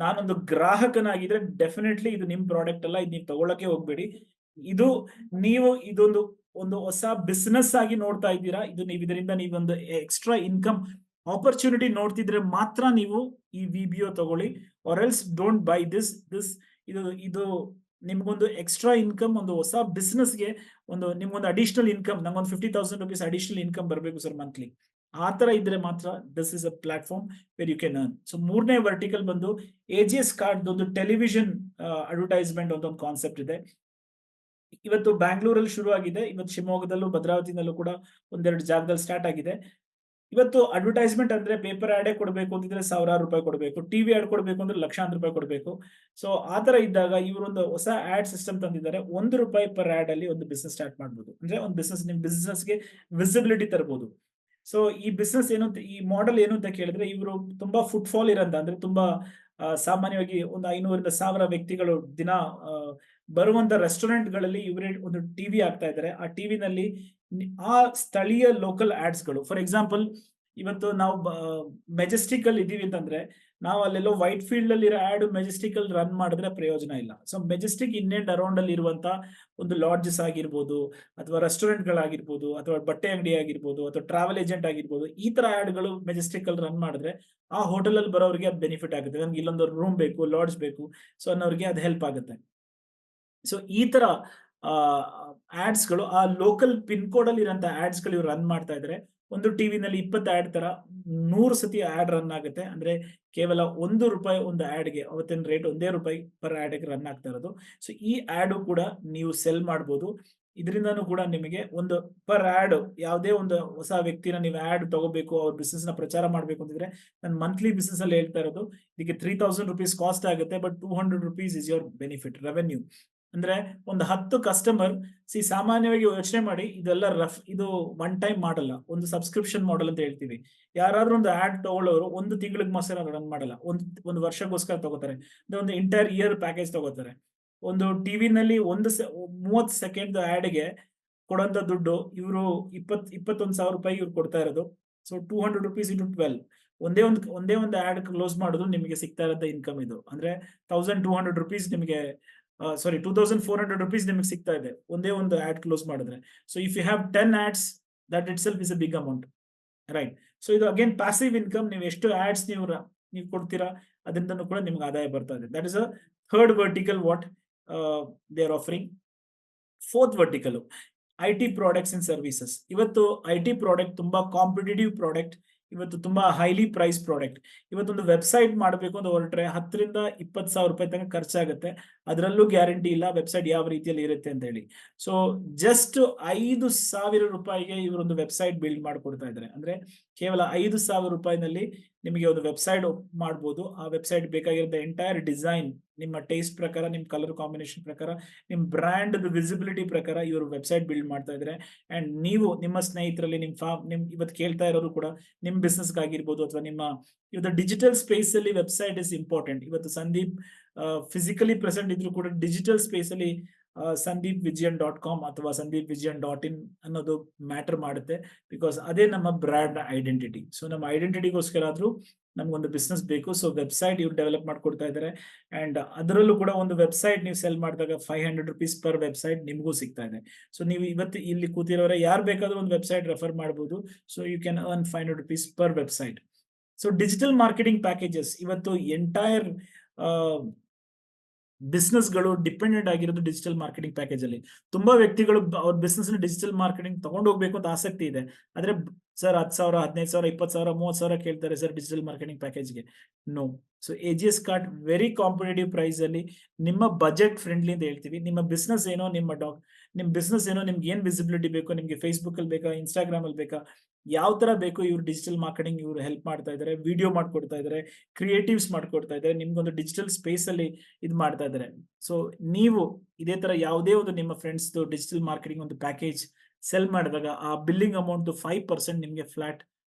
Speaker 1: ನಾನೊಂದು ಗ್ರಾಹಕನಾಗಿದ್ರೆ ಡೆಫಿನೆಟ್ಲಿ ಇದು ನಿಮ್ ಪ್ರಾಡಕ್ಟ್ ಅಲ್ಲ, ಇದು ನೀವು ತಗೊಳಕ್ಕೆ ಹೋಗ್ಬೇಡಿ. ಇದೊಂದು ಹೊಸ ಬಿಸ್ನೆಸ್ ಆಗಿ ನೋಡ್ತಾ ಇದ್ದೀರಾ, ಇದು ನೀವು ಇದರಿಂದ ನೀವೊಂದು ಎಕ್ಸ್ಟ್ರಾ ಇನ್ಕಮ್ ಆಪರ್ಚುನಿಟಿ ನೋಡ್ತಿದ್ರೆ ಮಾತ್ರ ನೀವು ಈ VBO ತಗೊಳ್ಳಿ. Or else don't buy this. ಇದು ನಿಮ್ಗೊಂದು ಎಕ್ಸ್ಟ್ರಾ ಇನ್ಕಮ್, ಒಂದು ಹೊಸ ಬಿಸ್ನೆಸ್ಗೆ ನಿಮ್ಗೊಂದು ಅಡಿಷನಲ್ ಇನ್ಕಮ್, ನಂಗೊಂದು 50,000 rupees ಅಡಿಷನಲ್ ಇನ್ಕಮ್ ಬರಬೇಕು ಸರ್ ಮಂತ್ಲಿ, ಆ ತರ ಇದ್ರೆ ಮಾತ್ರ this is a platform where you can earn. So ಮೂರನೇ ವರ್ಟಿಕಲ್ ಬಂದು AGS ಕಾರ್ಡ್ ಒಂದು ಟೆಲಿವಿಷನ್ ಅಡ್ವರ್ಟೈಸ್ಮೆಂಟ್ ಅಂತ ಒಂದು ಕಾನ್ಸೆಪ್ಟ್ ಇದೆ. ಇವತ್ತು ಬ್ಯಾಂಗ್ಳೂರಲ್ಲಿ ಶುರು ಆಗಿದೆ, ಇವತ್ತು ಶಿವಮೊಗ್ಗದಲ್ಲೂ ಭದ್ರಾವತಿನಲ್ಲೂ ಕೂಡ ಒಂದೆರಡು ಜಾಗದಲ್ಲಿ ಸ್ಟಾರ್ಟ್ ಆಗಿದೆ. ಇವತ್ತು ಅಡ್ವರ್ಟೈಸ್ಮೆಂಟ್ ಅಂದ್ರೆ ಪೇಪರ್ ಆಡೇ ಕೊಡಬೇಕು ಅಂತಿದ್ರೆ ₹1,000 ಕೊಡಬೇಕು, ಟಿವಿ ಆಡ್ ಕೊಡಬೇಕು ಅಂದ್ರೆ ₹1,00,000 ಕೊಡಬೇಕು. ಸೊ ಆತರ ಇದ್ದಾಗ ಇವರೊಂದು ಹೊಸ ಆಡ್ ಸಿಸ್ಟಮ್ ತಂದಿದ್ದಾರೆ. ₹1 ಪರ್ ಆಡ್ ಅಲ್ಲಿ ಒಂದು ಬಿಸ್ನೆಸ್ ಸ್ಟಾರ್ಟ್ ಮಾಡಬಹುದು. ಅಂದ್ರೆ ಒಂದು ಬಿಸ್ನೆಸ್, ನಿಮ್ ಬಿಸ್ನೆಸ್ಗೆ ವಿಸಿಬಿಲಿಟಿ ತರಬಹುದು. ಸೊ ಈ ಬಿಸ್ನೆಸ್ ಏನು, ಈ ಮಾಡೆಲ್ ಏನು ಅಂತ ಕೇಳಿದ್ರೆ, ಇವರು ತುಂಬಾ ಫುಟ್ಫಾಲ್ ಇರೋಂತ, ಅಂದ್ರೆ ತುಂಬಾ ಸಾಮಾನ್ಯವಾಗಿ ಒಂದು 500ರಿಂದ 1000 ವ್ಯಕ್ತಿಗಳು ದಿನ ಬರುವಂತ ರೆಸ್ಟೋರೆಂಟ್ ಗಳಲ್ಲಿ ಇವರೇ ಒಂದು ಟಿವಿ ಆಗ್ತಾ ಇದ್ದಾರೆ. ಆ ಟಿವಿನಲ್ಲಿ ಆ ಸ್ಥಳೀಯ ಲೋಕಲ್ ಆಡ್ಸ್ ಗಳು, ಫಾರ್ ಎಕ್ಸಾಂಪಲ್ ಇವತ್ತು ನಾವು ಮೆಜೆಸ್ಟಿಕ್ ಅಲ್ಲಿ ಇದೀವಿ ಅಂತಂದ್ರೆ ನಾವು ಅಲ್ಲೆಲ್ಲೋ ವೈಟ್ ಫೀಲ್ಡ್ ಅಲ್ಲಿ ಇರೋ ಆಡ್ ಮೆಜೆಸ್ಟಿಕ್ ಅಲ್ಲಿ ರನ್ ಮಾಡಿದ್ರೆ ಪ್ರಯೋಜನ ಇಲ್ಲ. So Majestic in and around ಅಲ್ಲಿ ಇರುವಂತ ಒಂದು ಲಾಡ್ಜಸ್ ಆಗಿರ್ಬೋದು, ಅಥವಾ ರೆಸ್ಟೋರೆಂಟ್ ಗಳಾಗಿರ್ಬೋದು, ಅಥವಾ ಬಟ್ಟೆ ಅಂಗಡಿ ಆಗಿರ್ಬೋದು, ಅಥವಾ ಟ್ರಾವೆಲ್ ಏಜೆಂಟ್ ಆಗಿರ್ಬೋದು, ಈ ತರ ಆಡ್ ಗಳು ಮೆಜೆಸ್ಟಿಕ್ ಅಲ್ಲಿ ರನ್ ಮಾಡಿದ್ರೆ ಆ ಹೋಟೆಲ್ ಅಲ್ಲಿ ಬರೋರಿಗೆ ಅದು ಬೆನಿಫಿಟ್ ಆಗುತ್ತೆ. ನನ್ಗೆ ಇಲ್ಲೊಂದು ರೂಮ್ ಬೇಕು, ಲಾಡ್ಜ್ ಬೇಕು, ಸೊ ಅನ್ನೋರಿಗೆ ಅದು ಹೆಲ್ಪ್ ಆಗುತ್ತೆ. ಸೊ ಈ ತರ ಆಡ್ಸ್ ಗಳು ಆ ಲೋಕಲ್ ಪಿನ್ ಕೋಡ್ ಅಲ್ಲಿ ಇರೋಂತ ಆಡ್ಸ್ ಗಳು ರನ್ ಮಾಡ್ತಾ ಇದ್ರೆ, ಒಂದು ಟಿವಿನಲ್ಲಿ 20 ಆಡ್ ತರ 100 ಸತಿ ಆಡ್ ರನ್ ಆಗುತ್ತೆ. ಅಂದ್ರೆ ಕೇವಲ ₹1 ಒಂದು ಆಡ್ಗೆ, ಅವತ್ತಿನ ರೇಟ್ ₹1 ಪರ್ ಆಡ್ಗೆ ರನ್ ಆಗ್ತಾ ಇರೋದು. ಸೊ ಈ ಆಡ್ ಕೂಡ ನೀವು ಸೆಲ್ ಮಾಡ್ಬೋದು. ಇದರಿಂದನೂ ಕೂಡ ನಿಮಗೆ ಒಂದು ಪರ್ ಆಡ್, ಯಾವುದೇ ಒಂದು ಹೊಸ ವ್ಯಕ್ತಿನ ನೀವು ಆಡ್ ತಗೋಬೇಕು, ಅವ್ರ ಬಿಸ್ನೆಸ್ ನ ಪ್ರಚಾರ ಮಾಡ್ಬೇಕು ಅಂತಿದ್ರೆ, ನಾನು ಮಂತ್ಲಿ ಬಿಸ್ನೆಸ್ ಅಲ್ಲಿ ಹೇಳ್ತಾ ಇರೋದು, ಇದಕ್ಕೆ ₹3000 ಕಾಸ್ಟ್ ಆಗುತ್ತೆ, but ₹200 is your benefit revenue. ಅಂದ್ರೆ ಒಂದು 10 ಕಸ್ಟಮರ್, ಸಾಮಾನ್ಯವಾಗಿ ಯೋಚನೆ ಮಾಡಿ, ಇದೆಲ್ಲ ಇದು ಒನ್ ಟೈಮ್ ಮಾಡಲ್ಲ, ಒಂದು ಸಬ್ಸ್ಕ್ರಿಪ್ಷನ್ ಮಾಡೆಲ್ ಅಂತ ಹೇಳ್ತೀವಿ. ಯಾರಾದ್ರೂ ಒಂದು ಆಡ್ ತಗೊಳ್ಳೋರು ಒಂದು ತಿಂಗಳಿಗೆ ಮಾತ್ರ ರನ್ ಮಾಡಲ್ಲ, ಒಂದು ವರ್ಷಕ್ಕೋಸ್ಕರ ತಗೋತಾರೆ. ಒಂದು ಎಂಟೈರ್ ಇಯರ್ ಪ್ಯಾಕೇಜ್ ತಗೋತಾರೆ. ಒಂದು ಟಿವಿನಲ್ಲಿ 30 ಸೆಕೆಂಡ್ ಆಡ್ಗೆ ಕೊಡೋಂತ ದುಡ್ಡು ಇವರು ₹21,000 ಇವ್ರು ಕೊಡ್ತಾ ಇರೋದು. ಸೊ ₹200 ಇಂಟು 12, ಒಂದೇ ಒಂದು ಆಡ್ ಕ್ಲೋಸ್ ಮಾಡಿದ್ರು ನಿಮಗೆ ಸಿಗ್ತಾ ಇರೋಂಥ ಇನ್ಕಮ್ ಇದು. ಅಂದ್ರೆ ₹1,200 ನಿಮಗೆ ₹2,400 ನಿಮಗೆ ಸಿಗ್ತಾ ಇದೆ ಒಂದೇ ಒಂದು ಆಡ್ ಕ್ಲೋಸ್ ಮಾಡಿದ್ರೆ. So if you have 10 ads, that itself is a big amount, right? So ಇದು ಅಗೇನ್ ಪ್ಯಾಸಿವ್ ಇನ್ಕಮ್. ನೀವು ಎಷ್ಟು ಆಡ್ಸ್ ನೀವು ಕೊಡ್ತೀರಾ, ಅದರಿಂದನೂ ಕೂಡ ನಿಮ್ಗೆ ಆದಾಯ ಬರ್ತಾ ಇದೆ. That is a third vertical what they are offering. Fourth vertical, IT products and services. ಇವತ್ತು IT ಪ್ರಾಡಕ್ಟ್ ತುಂಬಾ ಕಾಂಪಿಟೇಟಿವ್ ಪ್ರಾಡಕ್ಟ್, ಇವತ್ತು ತುಂಬಾ ಹೈಲಿ ಪ್ರೈಸ್ ಪ್ರಾಡಕ್ಟ್. ಇವತ್ತೊಂದು ವೆಬ್ಸೈಟ್ ಮಾಡಬೇಕು ಅಂತ ಹೊರಟ್ರೆ ₹10,000 ರಿಂದ ₹20,000 ತನಕ ಖರ್ಚಾಗುತ್ತೆ. ಅದರಲ್ಲೂ ಗ್ಯಾರಂಟಿ ಇಲ್ಲ ವೆಬ್ಸೈಟ್ ಯಾವ ರೀತಿಯಲ್ಲಿ ಇರುತ್ತೆ ಅಂತ ಹೇಳಿ. ಸೊ ಜಸ್ಟ್ ₹5,000 ಇವರೊಂದು ವೆಬ್ಸೈಟ್ ಬಿಲ್ಡ್ ಮಾಡಿಕೊಡ್ತಾ ಇದ್ದಾರೆ. ಅಂದ್ರೆ ಕೇವಲ ₹5,000 ನಿಮಗೆ ಒಂದು ವೆಬ್ಸೈಟ್ ಮಾಡ್ಬೋದು. ಆ ವೆಬ್ಸೈಟ್ ಬೇಕಾಗಿರೋ ಎಂಟೈರ್ ಡಿಸೈನ್ ನಿಮ್ಮ ಟೇಸ್ಟ್ ಪ್ರಕಾರ, ನಿಮ್ಮ ಕಲರ್ ಕಾಂಬಿನೇಷನ್ ಪ್ರಕಾರ, ನಿಮ್ಮ ಬ್ರ್ಯಾಂಡ್ ವಿಸಿಬಿಲಿಟಿ ಪ್ರಕಾರ ಇವರು ವೆಬ್ಸೈಟ್ ಬಿಲ್ಡ್ ಮಾಡ್ತಾ ಇದ್ದಾರೆ. ಅಂಡ್ ನೀವು ನಿಮ್ಮ ಸ್ನೇಹಿತರಲ್ಲಿ, ನಿಮ್ ಇವತ್ತು ಕೇಳ್ತಾ ಇರೋರು ಕೂಡ ನಿಮ್ಮ ಬಿಸ್ನೆಸ್ ಆಗಿರ್ಬೋದು, ಅಥವಾ ಇವತ್ತು ಡಿಜಿಟಲ್ ಸ್ಪೇಸ್ ಅಲ್ಲಿ ವೆಬ್ಸೈಟ್ ಇಸ್ ಇಂಪಾರ್ಟೆಂಟ್. ಇವತ್ತು ಸಂದೀಪ್ ಫಿಸಿಕಲಿ ಪ್ರೆಸೆಂಟ್ ಇದ್ರು ಕೂಡ ಡಿಜಿಟಲ್ ಸ್ಪೇಸ್ ಅಲ್ಲಿ sandeepvijayan.com ಅಥವಾ sandeepvijayan.in ಅನ್ನೋದು ಮ್ಯಾಟರ್ ಮಾಡುತ್ತೆ. ಬಿಕಾಸ್ ಅದೇ ನಮ್ಮ ಬ್ರ್ಯಾಂಡ್ ಐಡೆಂಟಿಟಿ. ಸೊ ನಮ್ಮ ಐಡೆಂಟಿಟಿಗೋಸ್ಕರ ಆದ್ರೂ ನಮ್ಗೊಂದು ಬಿಸ್ನೆಸ್ ಬೇಕು. ಸೊ ವೆಬ್ಸೈಟ್ ಇವ್ರು ಡೆವಲಪ್ ಮಾಡ್ಕೊಡ್ತಾ ಇದ್ದಾರೆ. ಅಂಡ್ ಅದರಲ್ಲೂ ಕೂಡ ಒಂದು ವೆಬ್ಸೈಟ್ ನೀವು ಸೆಲ್ ಮಾಡಿದಾಗ ₹500 ಪರ್ ವೆಬ್ಸೈಟ್ ನಿಮಗೂ ಸಿಗ್ತಾ ಇದೆ. ಸೊ ನೀವು ಇವತ್ತು ಇಲ್ಲಿ ಕೂತಿರೋರೆ ಯಾರು ಬೇಕಾದ್ರೂ ಒಂದು ವೆಬ್ಸೈಟ್ ರೆಫರ್ ಮಾಡಬಹುದು. So you can earn ₹500 per website. So digital marketing packages, ಇವತ್ತು ಎಂಟೈರ್ ಬಿಸ್ನೆಸ್ ಗಳು ಡಿಪೆಂಡೆಂಟ್ ಆಗಿರೋದು ಡಿಜಿಟಲ್ ಮಾರ್ಕೆಟಿಂಗ್ ಪ್ಯಾಕೇಜ್ ಅಲ್ಲಿ. ತುಂಬಾ ವ್ಯಕ್ತಿಗಳು ಅವ್ರ ಬಿಸ್ನೆಸ್ ಡಿಜಿಟಲ್ ಮಾರ್ಕೆಟಿಂಗ್ ತಗೊಂಡು ಹೋಗ್ಬೇಕು ಅಂತ ಆಸಕ್ತಿ ಇದೆ. ಆದ್ರೆ ಸರ್ 10,000, 15,000, 20,000, 30,000 ಕೇಳ್ತಾರೆ ಸರ್ ಡಿಜಿಟಲ್ ಮಾರ್ಕೆಟಿಂಗ್ ಪ್ಯಾಕೇಜ್ಗೆ. No. So AGS card very competitive price ಅಲ್ಲಿ ನಿಮ್ಮ ಬಜೆಟ್ ಫ್ರೆಂಡ್ಲಿ ಅಂತ ಹೇಳ್ತೀವಿ. ನಿಮ್ಮ ಬಿಸ್ನೆಸ್ ಏನೋ, ನಿಮ್ ಬಿಸ್ನೆಸ್ ಏನೋ, ನಿಮ್ಗೆ ಏನ್ ವಿಸಿಬಿಲಿಟಿ ಬೇಕು, ನಿಮ್ಗೆ ಫೇಸ್ಬುಕ್ ಅಲ್ಲಿ ಬೇಕಾ, ಇನ್ಸ್ಟಾಗ್ರಾಮ್ ಅಲ್ಲಿ ಬೇಕಾ, ಯಾವ ತರ ಬೇಕು, ಇವ್ರು ಡಿಜಿಟಲ್ ಮಾರ್ಕೆಟಿಂಗ್ ಇವ್ರು ಹೆಲ್ಪ್ ಮಾಡ್ತಾ ಇದ್ದಾರೆ. ವಿಡಿಯೋ ಮಾಡ್ಕೊಡ್ತಾ ಇದ್ದಾರೆ, ಕ್ರಿಯೇಟಿವ್ಸ್ ಮಾಡ್ಕೊಡ್ತಾ ಇದ್ದಾರೆ, ನಿಮ್ಗೊಂದು ಡಿಜಿಟಲ್ ಸ್ಪೇಸ್ ಅಲ್ಲಿ ಇದು ಮಾಡ್ತಾ ಇದ್ದಾರೆ. ಸೊ ನೀವು ಇದೇ ತರ ಯಾವುದೇ ಒಂದು ನಿಮ್ಮ ಫ್ರೆಂಡ್ಸ್ ಡಿಜಿಟಲ್ ಮಾರ್ಕೆಟಿಂಗ್ ಒಂದು ಪ್ಯಾಕೇಜ್ ಸೆಲ್ ಮಾಡಿದಾಗ ಆ ಬಿಲ್ಲಿಂಗ್ ಅಮೌಂಟ್ 5% ನಿಮ್ಗೆ ಫ್ಲಾಟ್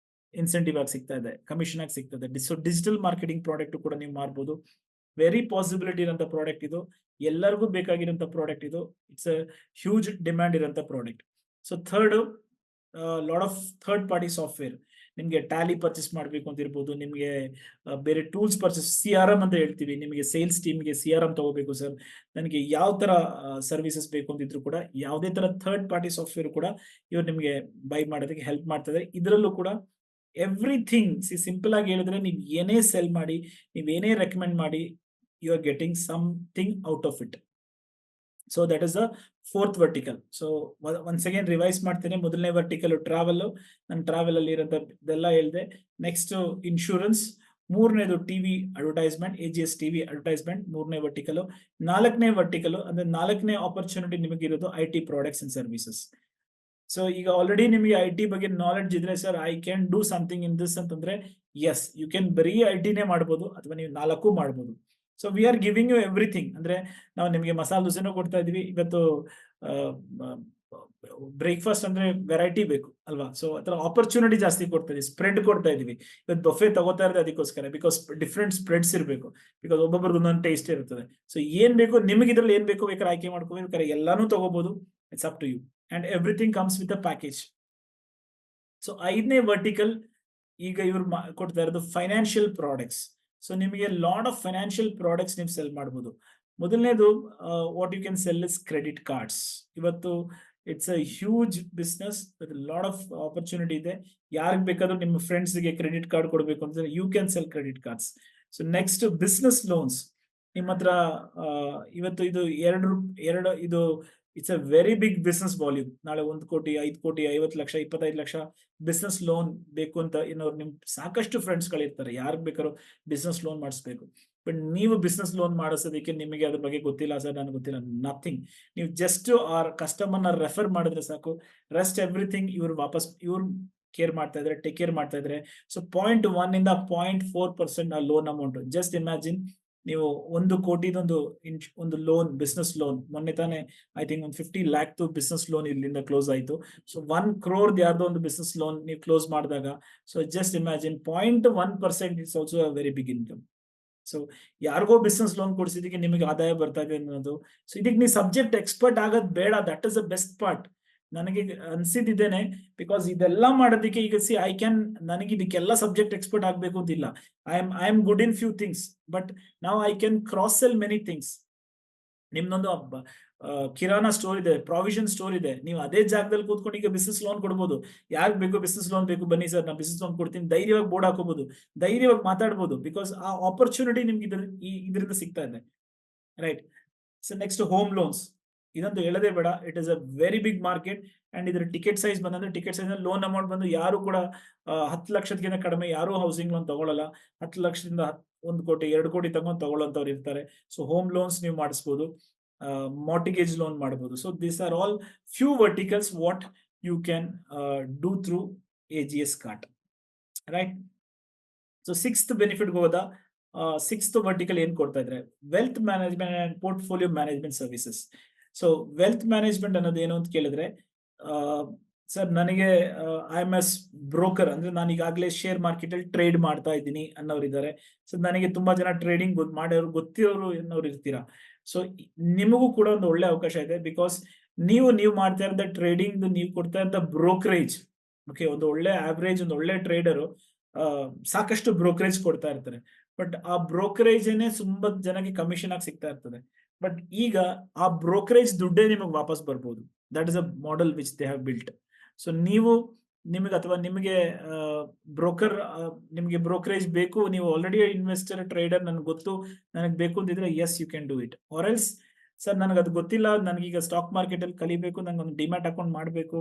Speaker 1: ಇನ್ಸೆಂಟಿವ್ ಆಗಿ ಸಿಗ್ತಾ ಇದೆ, ಕಮಿಷನ್ ಆಗಿ ಸಿಗ್ತದೆ. ಸೊ ಡಿಜಿಟಲ್ ಮಾರ್ಕೆಟಿಂಗ್ ಪ್ರಾಡಕ್ಟ್ ಕೂಡ ನೀವು ಮಾಡ್ಬೋದು. ವೆರಿ ಪಾಸಿಬಿಲಿಟಿ ಇರೋಂಥ ಪ್ರಾಡಕ್ಟ್ ಇದು, ಎಲ್ಲರಿಗೂ ಬೇಕಾಗಿರೋಂಥ ಪ್ರಾಡಕ್ಟ್ ಇದು. ಇಟ್ಸ್ ಅ ಹ್ಯೂಜ್ ಡಿಮ್ಯಾಂಡ್ ಇರೋಂಥ product. So third, lot of third party software. ನಿಮಗೆ ಟ್ಯಾಲಿ ಪರ್ಚೇಸ್ ಮಾಡಬೇಕು ಅಂತ ಇರ್ಬೋದು, ನಿಮಗೆ ಬೇರೆ ಟೂಲ್ಸ್ ಪರ್ಚೇಸ್, CRM ಅಂತ ಹೇಳ್ತೀವಿ. ನಿಮಗೆ ಸೇಲ್ಸ್ ಟೀಮ್ಗೆ CRM ತಗೋಬೇಕು ಸರ್, ನನಗೆ ಯಾವ ತರ ಸರ್ವಿಸಸ್ ಬೇಕು ಅಂತಿದ್ರು ಕೂಡ, ಯಾವುದೇ ತರ ಥರ್ಡ್ ಪಾರ್ಟಿ ಸಾಫ್ಟ್ವೇರ್ ಕೂಡ ಇವ್ರು ನಿಮಗೆ ಬೈ ಮಾಡೋದಕ್ಕೆ ಹೆಲ್ಪ್ ಮಾಡ್ತದೆ. ಇದರಲ್ಲೂ ಕೂಡ ಎವ್ರಿಥಿಂಗ್ ಸಿಂಪಲ್ ಆಗಿ ಹೇಳಿದ್ರೆ, ನೀವು ಏನೇ ಸೆಲ್ ಮಾಡಿ, ನೀವೇನೇ ರೆಕಮೆಂಡ್ ಮಾಡಿ, you are getting something out of it. So that is the fourth vertical. So once again revise ಮಾಡ್ತೇನೆ. ಮೊದಲನೇ ವರ್ಟಿಕಲ್ ಟ್ರಾವೆಲ್, ನಾನು ಟ್ರಾವೆಲ್ ಅಲ್ಲಿ ಇರೋದೆಲ್ಲ ಹೇಳಿದೆ. ನೆಕ್ಸ್ಟ್ ಇನ್ಶೂರೆನ್ಸ್, ಮೂರನೇದು TV advertisement, AGS TV advertisement, ಮೂರನೇ ವರ್ಟಿಕಲ್. ನಾಲ್ಕನೇ ವರ್ಟಿಕಲ್ ಅಂದ್ರೆ ನಾಲ್ಕನೇ ಆಪರ್ಚುನಿಟಿ ನಿಮಗಿರೋದು IT products and services. So ಈಗ ಆಲ್ರೆಡಿ ನಿಮಗೆ IT ಬಗ್ಗೆ ನಾಲೆಡ್ಜ್ ಇದ್ರೆ, sir I can do something in this ಅಂತಂದ್ರೆ, ಎಸ್ ಯು ಕ್ಯಾನ್ ಬರೀ IT ಮಾಡ್ಬೋದು, ಅಥವಾ ನೀವು 4 ಮಾಡ್ಬೋದು. So we are giving you everything. ಅಂದ್ರೆ ನಾವು ನಿಮಗೆ ಮಸಾಲೆ ದೋಸೆನೂ ಕೊಡ್ತಾ ಇದೀವಿ. ಇವತ್ತು ಬ್ರೇಕ್ಫಾಸ್ಟ್ ಅಂದ್ರೆ ವೆರೈಟಿ ಬೇಕು ಅಲ್ವಾ? ಸೊ ಅದರ ಆಪರ್ಚುನಿಟಿ ಜಾಸ್ತಿ ಕೊಡ್ತಾ ಇದೀವಿ, ಸ್ಪ್ರೆಡ್ ಕೊಡ್ತಾ ಇದೀವಿ. ಇವತ್ತು ಬಫೆ ತಗೋತಾ ಇರೋದು ಅದಕ್ಕೋಸ್ಕರ, ಬಿಕಾಸ್ ಡಿಫ್ರೆಂಟ್ ಸ್ಪ್ರೆಡ್ಸ್ ಇರಬೇಕು. ಬಿಕಾಸ್ ಒಬ್ಬೊಬ್ಬರದ್ದು ಒಂದೊಂದು ಟೇಸ್ಟ್ ಇರ್ತದೆ. ಸೊ ಏನ್ ಬೇಕು ನಿಮಗೆ, ಇದ್ರಲ್ಲಿ ಏನ್ ಬೇಕು ಬೇಕಾದ್ರೆ ಆಯ್ಕೆ ಮಾಡ್ಕೋಬೇಕು, ಬೇಕಾದ್ರೆ ಎಲ್ಲಾನು ತಗೋಬಹುದು. It's up to you. And everything comes with a package. So 5ನೇ ವರ್ಟಿಕಲ್ ಈಗ ಇವ್ರು ಕೊಡ್ತಾ ಇರೋದು ಫೈನಾನ್ಷಿಯಲ್ ಪ್ರಾಡಕ್ಟ್ಸ್. ಸೊ ನಿಮಗೆ ಲಾಟ್ ಆಫ್ ಫೈನಾನ್ಷಿಯಲ್ ಪ್ರಾಡಕ್ಟ್ಸ್ ನೀವು ಸೆಲ್ ಮಾಡ್ಬೋದು. ಮೊದಲನೇದು what you can sell is credit cards. ಇವತ್ತು it's a huge business, lot of opportunity ಇದೆ. ಯಾರಿಗೆ ಬೇಕಾದ್ರೂ ನಿಮ್ಮ ಫ್ರೆಂಡ್ಸ್ಗೆ ಕ್ರೆಡಿಟ್ ಕಾರ್ಡ್ ಕೊಡಬೇಕು ಅಂದ್ರೆ you can sell credit cards. So next business loans. ನಿಮ್ಮ ಹತ್ರ ಇವತ್ತು ಇದು ಇದು it's a very big business volume. ನಾಳೆ 1 ಕೋಟಿ 5 ಕೋಟಿ 50 ಲಕ್ಷ 25 ಲಕ್ಷ ಬಿಸ್ನೆಸ್ ಲೋನ್ ಬೇಕು ಅಂತ ಇನ್ನೋರು ನಿಮ್ ಸಾಕಷ್ಟು ಫ್ರೆಂಡ್ಸ್ ಗಳಿರ್ತಾರೆ, ಯಾರಿಗೆ ಬೇಕಾದ್ರೂ ಬಿಸ್ನೆಸ್ ಲೋನ್ ಮಾಡಿಸ್ಬೇಕು. ಬಟ್ ನೀವು ಬಿಸ್ನೆಸ್ ಲೋನ್ ಮಾಡಿಸೋದಕ್ಕೆ ನಿಮಗೆ ಅದ್ರ ಬಗ್ಗೆ ಗೊತ್ತಿಲ್ಲ ಸರ್, ನನಗೆ ಗೊತ್ತಿಲ್ಲ, ನಥಿಂಗ್. ನೀವು ಜಸ್ಟ್ ಆರ್ ಕಸ್ಟಮರ್ನ ರೆಫರ್ ಮಾಡಿದ್ರೆ ಸಾಕು. ರೆಸ್ಟ್ ಎವ್ರಿಥಿಂಗ್ ಇವ್ರು ಕೇರ್ ಮಾಡ್ತಾ ಇದ್ರೆ, ಟೇಕ್ ಕೇರ್ ಮಾಡ್ತಾ ಇದ್ರೆ. ಸೊ 0.1 ಇಂದ 0.4% ಲೋನ್ ಅಮೌಂಟ್. ಜಸ್ಟ್ ಇಮ್ಯಾಜಿನ್, ನೀವು 1 ಕೋಟಿದೊಂದು ಒಂದು ಲೋನ್, ಬಿಸ್ನೆಸ್ ಲೋನ್ ಮೊನ್ನೆ ತಾನೇ ಐ ಥಿಂಕ್ ಒಂದು 50 lakh ಬಿಸ್ನೆಸ್ ಲೋನ್ ಇಲ್ಲಿಂದ ಕ್ಲೋಸ್ ಆಯ್ತು. ಸೊ 1 crore ಯಾರ್ದೋ ಒಂದು ಬಿಸ್ನೆಸ್ ಲೋನ್ ನೀವು ಕ್ಲೋಸ್ ಮಾಡಿದಾಗ, so just imagine 0.1% it's also a very big income. So ಯಾರಿಗೋ ಬಿಸ್ನೆಸ್ ಲೋನ್ ಕೊಡಿಸಿದಕ್ಕೆ ನಿಮಗೆ ಆದಾಯ ಬರ್ತಾ ಇದೆ ಅನ್ನೋದು. ಸೊ ಇದಕ್ಕೆ ನೀವು ಸಬ್ಜೆಕ್ಟ್ ಎಕ್ಸ್ಪರ್ಟ್ ಆಗೋದು ಬೇಡ, that is the best part. ನನಗೆ ಅನ್ಸಿದ್ದೇನೆ, ಬಿಕಾಸ್ ಇದೆಲ್ಲ ಮಾಡೋದಕ್ಕೆ ಈಗ ನನಗೆ ಇದಕ್ಕೆಲ್ಲ ಸಬ್ಜೆಕ್ಟ್ ಎಕ್ಸ್ಪರ್ಟ್ ಆಗ್ಬೇಕು ಅಂತಿಲ್ಲ. I am good in few things, but ನಾವು I can cross sell many things. ನಿಮ್ದೊಂದು ಕಿರಾನಾ ಸ್ಟೋರ್ ಇದೆ, ಪ್ರಾವಿಷನ್ ಸ್ಟೋರ್ ಇದೆ, ನೀವು ಅದೇ ಜಾಗದಲ್ಲಿ ಕೂತ್ಕೊಂಡು ಈಗ ಬಿಸ್ನೆಸ್ ಲೋನ್ ಕೊಡ್ಬೋದು. ಯಾರಿಗೆ ಬೇಕು ಬಿಸ್ನೆಸ್ ಲೋನ್ ಬೇಕು, ಬನ್ನಿ ಸರ್ ನಾನು ಬಿಸ್ನೆಸ್ ಲೋನ್ ಕೊಡ್ತೀನಿ, ಧೈರ್ಯವಾಗಿ ಬೋರ್ಡ್ ಹಾಕೋಬಹುದು, ಧೈರ್ಯವಾಗಿ ಮಾತಾಡ್ಬೋದು. ಬಿಕಾಸ್ ಆ ಆಪರ್ಚುನಿಟಿ ನಿಮ್ಗೆ ಇದರಿಂದ ಸಿಗ್ತಾ ಇದೆ, right? So next home loans. ಇದಂತೂ ಹೇಳದೇ ಬೇಡ, it is a very big market. And ಇದ್ರ ಟಿಕೆಟ್ ಸೈಜ್ ಬಂದ್ರೆ, ಟಿಕೆಟ್ ಸೈಜ್ ಲೋನ್ ಅಮೌಂಟ್ ಬಂದು ಯಾರು ಕೂಡ 10 ಲಕ್ಷಕ್ಕಿಂತ ಕಡಿಮೆ ಯಾರು ಹೌಸಿಂಗ್ ಲೋನ್ ತಗೊಳ್ಳಲ್ಲ. 10 ಲಕ್ಷದಿಂದ 1 ಕೋಟಿ 2 ಕೋಟಿ ತಗೊಳ್ಳೋಂಥವ್ರು ಇರ್ತಾರೆ. ಸೊ ಹೋಮ್ ಲೋನ್ಸ್ ನೀವು ಮಾಡಿಸ್ಬೋದು, ಮಾರ್ಟಿಗೇಜ್ ಲೋನ್ ಮಾಡಬಹುದು. So these are all few verticals what you can do through AGS cart, right? So 6th benefit ಹೋದ 6th ವರ್ಟಿಕಲ್ ಏನ್ ಕೊಡ್ತಾ ಇದ್ರೆ, wealth management and portfolio management services. So wealth management ಅನ್ನೋದು ಏನು ಅಂತ ಕೇಳಿದ್ರೆ, ಸರ್ ನನಗೆ ಐ ಎಮ್ ಎಸ್ ಬ್ರೋಕರ್, ಅಂದ್ರೆ ನಾನು ಈಗಾಗಲೇ ಶೇರ್ ಮಾರ್ಕೆಟ್ ಅಲ್ಲಿ ಟ್ರೇಡ್ ಮಾಡ್ತಾ ಇದ್ದೀನಿ ಅನ್ನೋರು ಇದ್ದಾರೆ. ಸೊ ನನಗೆ ತುಂಬಾ ಜನ ಟ್ರೇಡಿಂಗ್ ಮಾಡೋರು ಗೊತ್ತಿರೋರು ಅನ್ನೋರು ಇರ್ತೀರಾ. ಸೊ ನಿಮಗೂ ಕೂಡ ಒಂದು ಒಳ್ಳೆ ಅವಕಾಶ ಇದೆ, ಬಿಕಾಸ್ ನೀವು ಮಾಡ್ತಾ ಇರೋ ಟ್ರೇಡಿಂಗ್, ನೀವು ಕೊಡ್ತಾ ಇರೋ ಬ್ರೋಕರೇಜ್, ಓಕೆ, ಒಂದು ಒಳ್ಳೆ ಆವ್ರೇಜ್, ಒಂದು ಒಳ್ಳೆ ಟ್ರೇಡರು ಸಾಕಷ್ಟು ಬ್ರೋಕರೇಜ್ ಕೊಡ್ತಾ ಇರ್ತಾರೆ. ಬಟ್ ಆ ಬ್ರೋಕರೇಜ್ ಏನೇ ತುಂಬಾ ಜನಕ್ಕೆ ಕಮಿಷನ್ ಆಗಿ ಸಿಗ್ತಾ ಇರ್ತದೆ. ಬಟ್ ಈಗ ಆ ಬ್ರೋಕರೇಜ್ ದುಡ್ಡೇ ನಿಮಗೆ ವಾಪಸ್ ಬರ್ಬೋದು. That is a model which they have built. So ನಿಮಗೆ ನಿಮಗೆ ಬ್ರೋಕರೇಜ್ ಬೇಕು, ನೀವು ಆಲ್ರೆಡಿ ಇನ್ವೆಸ್ಟರ್ ಟ್ರೇಡರ್, ನನಗೆ ಗೊತ್ತು, ನನಗೆ ಬೇಕು ಅಂತಿದ್ರೆ yes you can do it. Or else, sir ನನಗೆ ಅದು ಗೊತ್ತಿಲ್ಲ, ನನಗೀಗ ಸ್ಟಾಕ್ ಮಾರ್ಕೆಟ್ ಅಲ್ಲಿ ಕಲಿಬೇಕು, ನಂಗೆ ಒಂದು ಡಿಮ್ಯಾಟ್ ಅಕೌಂಟ್ ಮಾಡಬೇಕು,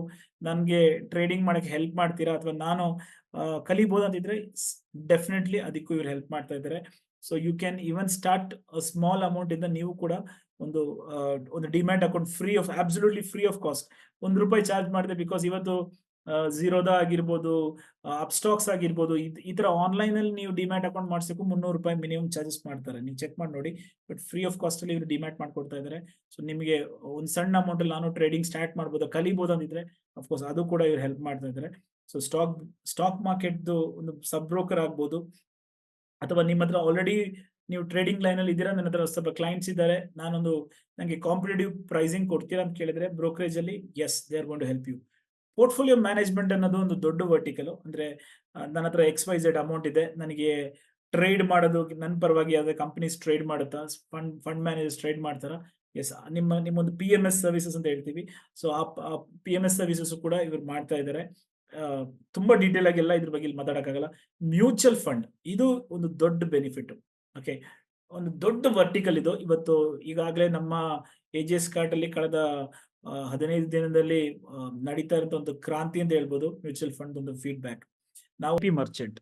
Speaker 1: ನನಗೆ ಟ್ರೇಡಿಂಗ್ ಮಾಡಕ್ಕೆ ಹೆಲ್ಪ್ ಮಾಡ್ತೀರಾ, ಅಥವಾ ನಾನು ಕಲಿಬಹುದು ಅಂತಿದ್ರೆ ಡೆಫಿನೆಟ್ಲಿ ಅದಕ್ಕೂ ಇವ್ರು ಹೆಲ್ಪ್ ಮಾಡ್ತಾ ಇದ್ದಾರೆ. So you can even start small amount ಇಂದ ನೀವು ಕೂಡ ಒಂದು demat account absolutely free of cost. ₹1 charge ಮಾಡಿದೆ, ಬಿಕಾಸ್ ಇವತ್ತು ಝೀರೋದಾ ಆಗಿರ್ಬೋದು, ಅಪ್ಸ್ಟಾಕ್ಸ್ ಆಗಿರ್ಬೋದು, ಈ ತರ ಆನ್ಲೈನ್ ಅಲ್ಲಿ ನೀವು ಡಿಮ್ಯಾಟ್ ಅಕೌಂಟ್ ಮಾಡಿಸಬೇಕು ₹300 ಮಿನಿಮಮ್ ಚಾರ್ಜಸ್ ಮಾಡ್ತಾರೆ. ನೀವು ಚೆಕ್ ಮಾಡಿ ನೋಡಿ. ಬಟ್ ಫ್ರೀ ಆಫ್ ಕಾಸ್ಟ್ ಅಲ್ಲಿ ಇವರು ಡಿಮ್ಯಾಟ್ ಮಾಡ್ಕೊಡ್ತಾ ಇದ್ದಾರೆ. ಸೊ ನಿಮಗೆ ಒಂದು ಸಣ್ಣ ಅಮೌಂಟ್ ಅಲ್ಲಿ ನಾನು ಟ್ರೇಡಿಂಗ್ ಸ್ಟಾರ್ಟ್ ಮಾಡ್ಬೋದು, ಕಲಿಬಹುದು ಅಂತಿದ್ರೆ ಅಫ್ಕೋರ್ಸ್ ಅದು ಕೂಡ ಇವ್ರು ಹೆಲ್ಪ್ ಮಾಡ್ತಾ ಇದ್ದಾರೆ. ಸೊ ಸ್ಟಾಕ್ ಮಾರ್ಕೆಟ್ದು ಒಂದು ಸಬ್ ಬ್ರೋಕರ್ ಆಗ್ಬೋದು, ಅಥವಾ ನಿಮ್ಮ ಹತ್ರ ಆಲ್ರೆಡಿ ನೀವು ಟ್ರೇಡಿಂಗ್ ಲೈನ್ ಅಲ್ಲಿ ಇದ್ದೀರಾ, ನನ್ನ ಹತ್ರ ಸ್ವಲ್ಪ ಕ್ಲೈಂಟ್ಸ್ ಇದ್ದಾರೆ, ನನಗೆ ಕಾಂಪಿಟೇಟಿವ್ ಪ್ರೈಸಿಂಗ್ ಕೊಡ್ತೀರಾ ಅಂತ ಕೇಳಿದ್ರೆ ಬ್ರೋಕರೇಜ್ ಅಲ್ಲಿ yes, they are going to help you. Portfolio management ಅನ್ನೋದು ಒಂದು ದೊಡ್ಡ ವರ್ಟಿಕಲ್. ಅಂದ್ರೆ ನನ್ನ ಹತ್ರ XYZ ಅಮೌಂಟ್ ಇದೆ, ನನಗೆ ಟ್ರೇಡ್ ಮಾಡೋದು ನನ್ನ ಪರವಾಗಿ ಯಾವ್ದೇ ಕಂಪನೀಸ್ ಟ್ರೇಡ್ ಮಾಡುತ್ತಾ, ಫಂಡ್ ಮ್ಯಾನೇಜರ್ಸ್ ಟ್ರೇಡ್ ಮಾಡ್ತಾರಾ, ಎಸ್, ನಿಮ್ಮೊಂದು PMS ಸರ್ವಿಸಸ್ ಅಂತ ಹೇಳ್ತೀವಿ. ಸೊ ಆ PMS ಸರ್ವಿಸಸ್ ಕೂಡ ಇವ್ರು ಮಾಡ್ತಾ ಇದ್ದಾರೆ. ತುಂಬಾ ಡೀಟೇಲ್ ಆಗಿ ಎಲ್ಲ ಇದ್ರ ಬಗ್ಗೆ ಮಾತಾಡಕ್ಕಾಗಲ್ಲ. ಮ್ಯೂಚುವಲ್ ಫಂಡ್ ಇದು ಒಂದು ದೊಡ್ಡ ಬೆನಿಫಿಟ್. ಓಕೆ, ಒಂದು ದೊಡ್ಡ ವರ್ಟಿಕಲ್ ಇದು. ಇವತ್ತು ಈಗಾಗಲೇ ನಮ್ಮ AGS ಕಾರ್ಟ್ ಅಲ್ಲಿ ಕಳೆದ 15 ದಿನದಲ್ಲಿ ನಡೀತಾ ಇರುವಂತ ಒಂದು ಕ್ರಾಂತಿ ಅಂತ ಹೇಳ್ಬೋದು ಮ್ಯೂಚುವಲ್ ಫಂಡ್ ಒಂದು ಫೀಡ್ಬ್ಯಾಕ್. ನಾವು VIP Merchant.